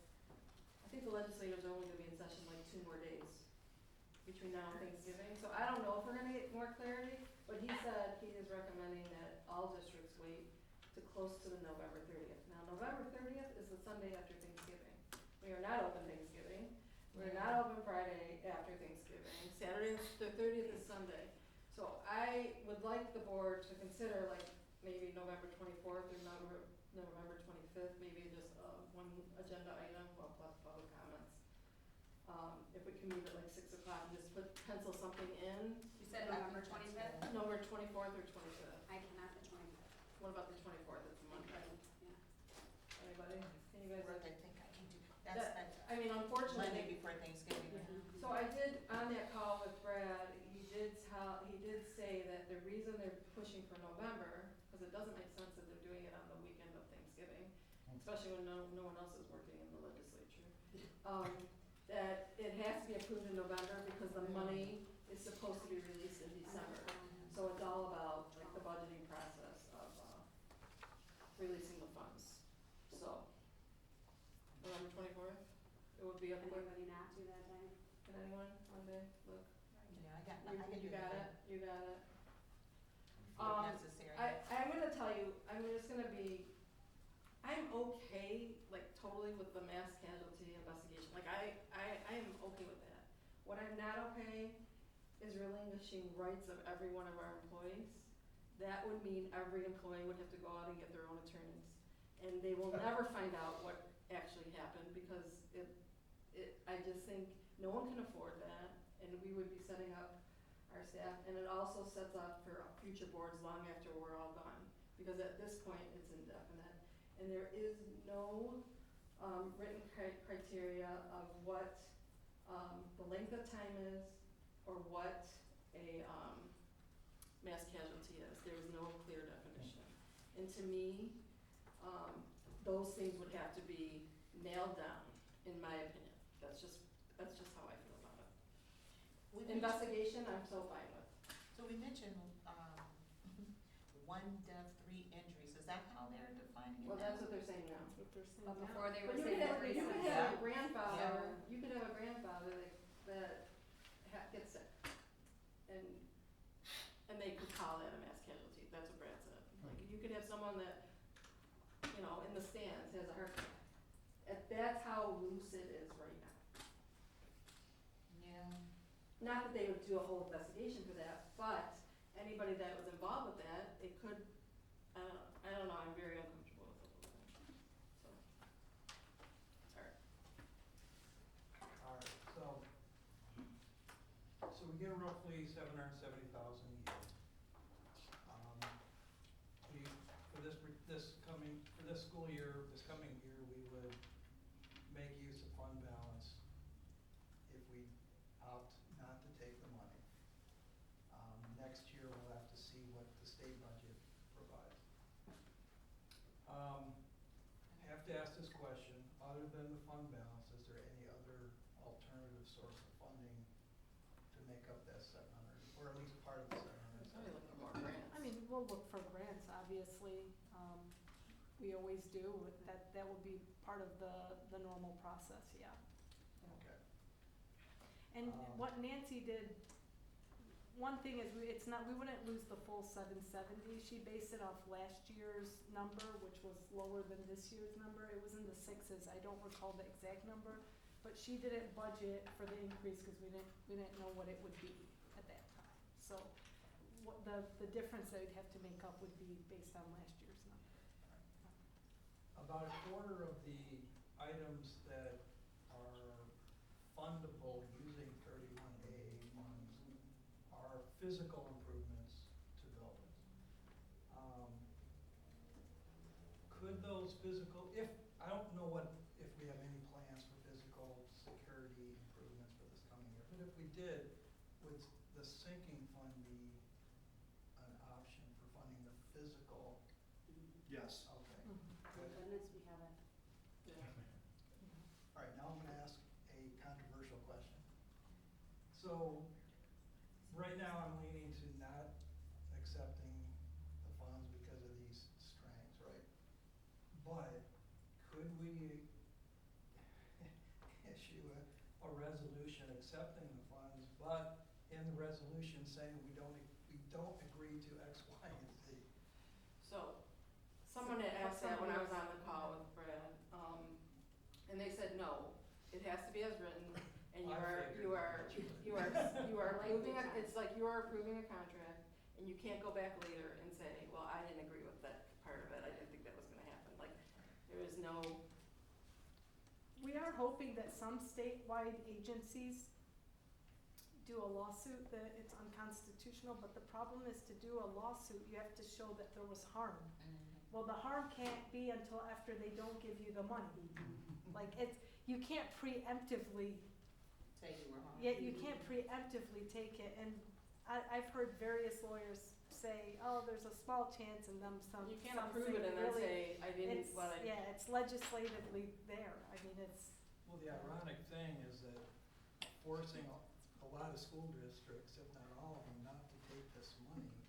[SPEAKER 1] I think the legislators are only gonna be in session like 2 more days between now and Thanksgiving. So I don't know if we're gonna get more clarity, but he said he is recommending that all districts wait to close to the November 30th. Now, November 30th is the Sunday after Thanksgiving. We are not open Thanksgiving. We're not open Friday after Thanksgiving. Saturday, the 30th is Sunday. So I would like the board to consider like maybe November 24th or November 25th, maybe just one agenda item, well, plus public comments. If we can meet at like 6 o'clock and just pencil something in.
[SPEAKER 5] You said November 25th?
[SPEAKER 1] November 24th or 25th.
[SPEAKER 7] I cannot the 25th.
[SPEAKER 1] What about the 24th? It's a Monday.
[SPEAKER 7] Yeah.
[SPEAKER 1] Anybody? Can you guys?
[SPEAKER 9] I think I can do, that's
[SPEAKER 1] I mean, unfortunately.
[SPEAKER 9] Monday before Thanksgiving.
[SPEAKER 1] So I did, on that call with Brad, he did say that the reason they're pushing for November, because it doesn't make sense that they're doing it on the weekend of Thanksgiving, especially when no one else is working in the legislature. That it has to be approved in November because the money is supposed to be released in December. So it's all about like the budgeting process of releasing the funds. So, November 24th, it would be up
[SPEAKER 7] Can
[SPEAKER 1] quick.
[SPEAKER 7] anybody not do that day?
[SPEAKER 1] Can anyone, Monday, look?
[SPEAKER 9] Yeah, I can
[SPEAKER 1] You
[SPEAKER 9] do
[SPEAKER 1] got
[SPEAKER 9] that.
[SPEAKER 1] it, you got it.
[SPEAKER 9] If necessary.
[SPEAKER 1] I'm gonna tell you, I'm just gonna be, I'm okay, like totally with the mass casualty investigation, like I am okay with that. What I'm not okay is relinquishing rights of every one of our employees. That would mean every employee would have to go out and get their own attorneys. And they will never find out what actually happened because I just think no one can afford that and we would be setting up our staff, and it also sets up for future boards long after we're all gone, because at this point, it's indefinite, and there is no, written criteria of what, the length of time is, or what a, mass casualty is. There is no clear definition. And to me, those things would have to be nailed down, in my opinion. That's just how I feel about it. Investigation, I'm so fine with.
[SPEAKER 9] So we mentioned, 1 death, 3 injuries, is that how they're defining it?
[SPEAKER 1] Well, that's what they're saying now.
[SPEAKER 13] That's what they're saying
[SPEAKER 5] But
[SPEAKER 13] now.
[SPEAKER 5] before they
[SPEAKER 1] But
[SPEAKER 5] were
[SPEAKER 1] you
[SPEAKER 5] saying
[SPEAKER 1] could have,
[SPEAKER 5] that
[SPEAKER 1] you could
[SPEAKER 5] recently.
[SPEAKER 1] have a
[SPEAKER 9] Yeah.
[SPEAKER 1] grandfather,
[SPEAKER 9] Yeah.
[SPEAKER 1] you could have a grandfather that gets sick. And they could call that a mass casualty. That's what Brad said. Like, you could have someone that, you know, in the stands has a heart attack. That's how loose it is right now.
[SPEAKER 9] Yeah.
[SPEAKER 1] Not that they would do a whole investigation for that, but anybody that was involved with that, it could, I don't know, I'm very uncomfortable with the whole thing, so. Sorry.
[SPEAKER 8] Alright, so we get roughly $770,000 a year. We, for this school year, this coming year, we would make use of fund balance if we opt not to take the money. Next year, we'll have to see what the state budget provides. Have to ask this question, other than the fund balance, is there any other alternative source of funding to make up that 700, or at least part of the 700?
[SPEAKER 1] Probably looking for more grants.
[SPEAKER 13] I mean, we'll look for grants, obviously, we always do, that will be part of the normal process, yeah.
[SPEAKER 8] Okay.
[SPEAKER 13] And what Nancy did, one thing is, we wouldn't lose the full 770, she based it off last year's number, which was lower than this year's number, it was in the sixes, I don't recall the exact number, but she didn't budget for the increase, cause we didn't know what it would be at that time. So, what the difference that we'd have to make up would be based on last year's number.
[SPEAKER 8] About a quarter of the items that are fundable using 31A funds are physical improvements to buildings. Could those physical, I don't know if we have any plans for physical security improvements for this coming year, but if we did, would the sinking fund be an option for funding the physical?
[SPEAKER 12] Yes.
[SPEAKER 8] Okay.
[SPEAKER 7] Thank goodness we have it.
[SPEAKER 8] All right, now I'm gonna ask a controversial question. So, right now I'm leaning to not accepting the funds because of these strengths, right? But could we issue a resolution accepting the funds, but in the resolution saying we don't agree to X, Y, and Z?
[SPEAKER 1] So, someone had asked that when I was on the call with Brad, and they said, no, it has to be as written, and you are approving, it's like you are approving a contract, and you can't go back later and say, well, I didn't agree with that part of it, I didn't think that was gonna happen, like, there is no.
[SPEAKER 13] We are hoping that some statewide agencies do a lawsuit that it's unconstitutional, but the problem is to do a lawsuit, you have to show that there was harm. Well, the harm can't be until after they don't give you the money. Like, you can't preemptively,
[SPEAKER 9] Say you were harmed.
[SPEAKER 13] yet you can't preemptively take it, and I've heard various lawyers say, oh, there's a small chance, and some
[SPEAKER 1] You can't
[SPEAKER 13] some
[SPEAKER 1] approve
[SPEAKER 13] say
[SPEAKER 1] it and then
[SPEAKER 13] really,
[SPEAKER 1] say, I didn't,
[SPEAKER 13] it's,
[SPEAKER 1] well, I.
[SPEAKER 13] yeah, it's legislatively there, I mean, it's.
[SPEAKER 8] Well, the ironic thing is that forcing a lot of school districts, if not all of them, not to take this money,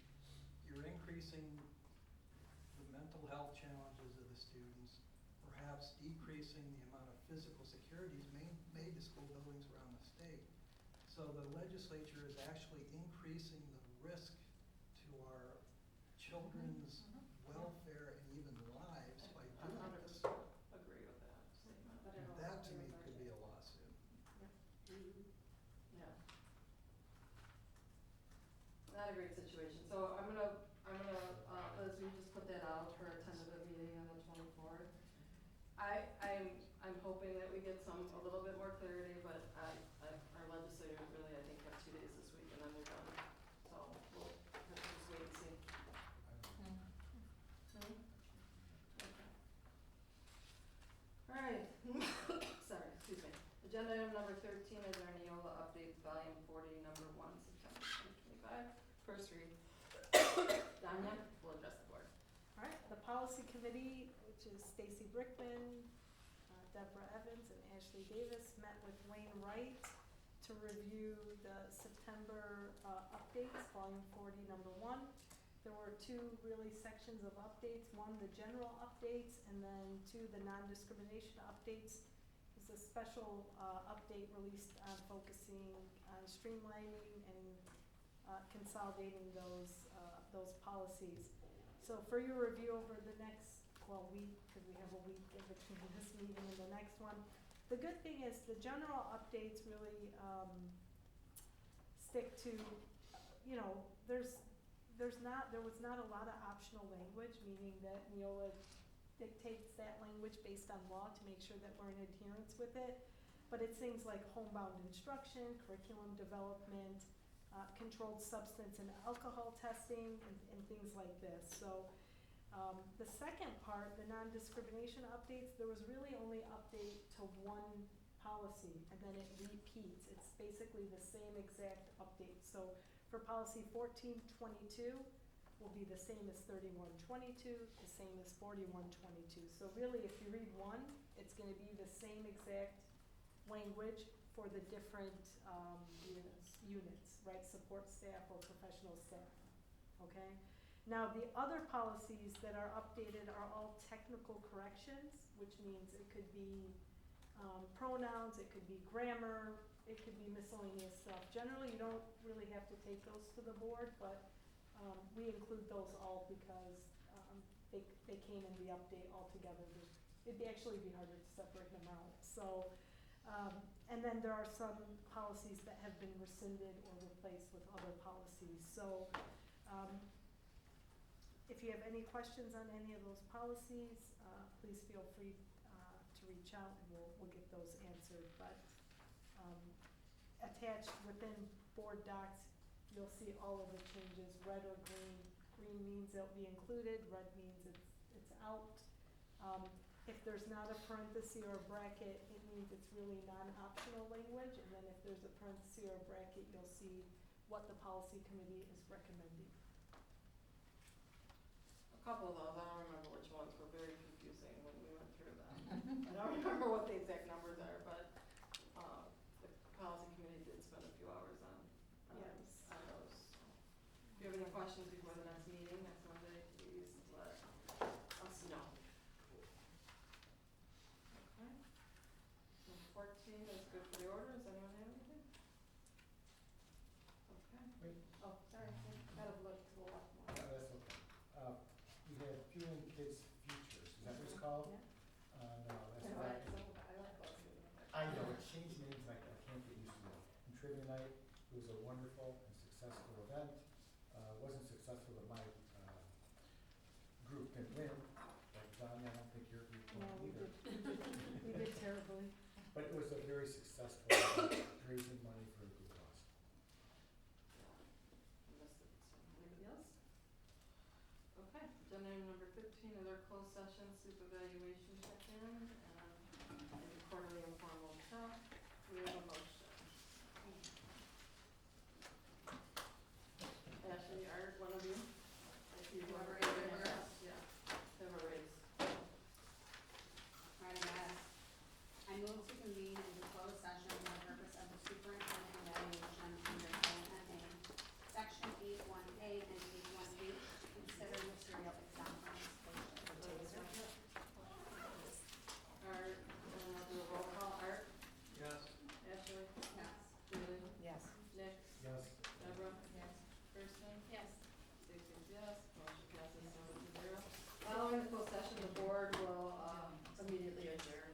[SPEAKER 8] you're increasing the mental health challenges of the students, perhaps decreasing the amount of physical securities made to school buildings around the state. So the legislature is actually increasing the risk to our children's welfare and even lives by doing this.
[SPEAKER 1] Agree with that statement.
[SPEAKER 7] But it'll
[SPEAKER 8] That to
[SPEAKER 7] clear
[SPEAKER 8] me
[SPEAKER 7] the
[SPEAKER 8] could be
[SPEAKER 7] budget.
[SPEAKER 8] a lawsuit.
[SPEAKER 1] Yeah. Not a great situation, so I'm gonna, Liz, we just put that out for a tentative meeting on the 24th. I'm hoping that we get a little bit more clarity, but our legislators really, I think, have 2 days this week and then they're done. So we'll have to just wait and see. Okay. All right, sorry, excuse me. Agenda item number 13 is our Neola updates, volume 40, number 1, September 2025. First read. Danya will address the board.
[SPEAKER 13] All right, the policy committee, which is Stacy Brickman, Deborah Evans, and Ashley Davis, met with Wayne Wright to review the September updates, volume 40, number 1. There were 2 really sections of updates, one the general updates, and then 2 the non-discrimination updates. It's a special update released on focusing on streamlining and consolidating those policies. So for your review over the next, week, because we have a week in between this meeting and the next one. The good thing is the general updates really stick to, there's there was not a lot of optional language, meaning that Neola dictates that language based on law to make sure that we're in adherence with it. But it's things like homebound instruction, curriculum development, controlled substance and alcohol testing, and things like this. So the second part, the non-discrimination updates, there was really only update to one policy, and then it repeats. It's basically the same exact update. So for policy 1422 will be the same as 3122, the same as 4122. So really, if you read one, it's gonna be the same exact language for the different units, right? Support staff or professional staff, okay? Now, the other policies that are updated are all technical corrections, which means it could be pronouns, it could be grammar, it could be miscellaneous stuff. Generally, you don't really have to take those to the board, but we include those all because they came in the update all together. It'd actually be harder to separate them out. So, and then there are some policies that have been rescinded or replaced with other policies. So, if you have any questions on any of those policies, please feel free to reach out and we'll get those answered. But attached within board docs, you'll see all of the changes, red or green. Green means they'll be included, red means it's out. If there's not a parenthesis or a bracket, it means it's really non-optional language. And then if there's a parenthesis or a bracket, you'll see what the policy committee is recommending.
[SPEAKER 1] A couple of those, I don't remember which ones, were very confusing when we went through them. I don't remember what the exact numbers are, but the policy committee did spend a few hours on
[SPEAKER 13] Yes.
[SPEAKER 1] on those. If you have any questions before the next meeting next Monday, please let us know. Okay. And 14 is good for the order. Does anyone have anything? Okay.
[SPEAKER 10] Wait.
[SPEAKER 1] Oh, sorry. Gotta look to the left more.
[SPEAKER 10] No, that's okay. We had Fueling Kids Futures, is that what it's called?
[SPEAKER 13] Yeah.
[SPEAKER 10] No, that's
[SPEAKER 1] I
[SPEAKER 10] right.
[SPEAKER 1] like those.
[SPEAKER 10] I know, it changed names like I can't get used to it. And Trivia Night, it was a wonderful and successful event. Wasn't successful that my group didn't win, but John, I don't think your group won
[SPEAKER 13] No, we
[SPEAKER 10] either.
[SPEAKER 13] did terribly.
[SPEAKER 10] But it was a very successful event, raising money for a good cause.
[SPEAKER 1] Anybody else? Okay, agenda item number 15 is our closed session supervaluation check-in and quarterly informal check. We have a motion. Ashley, Art, one of you? If you want to raise your hand. Yeah, have a raise.
[SPEAKER 7] Alright, guys. I move to convene into closed session for the purpose of the superintendent evaluation under KMA, section 81A and 81H, to consider material examples.
[SPEAKER 1] Art, and I'll do a roll call. Art?
[SPEAKER 8] Yes.
[SPEAKER 1] Ashley?
[SPEAKER 7] Yes.
[SPEAKER 1] Julie?
[SPEAKER 9] Yes.
[SPEAKER 1] Nick?
[SPEAKER 10] Yes.
[SPEAKER 1] Deborah?
[SPEAKER 9] Yes.
[SPEAKER 1] Kirsten?
[SPEAKER 2] Yes.
[SPEAKER 1] Stacy's yes, motion passes 7-0. Following the closed session, the board will immediately adjourn.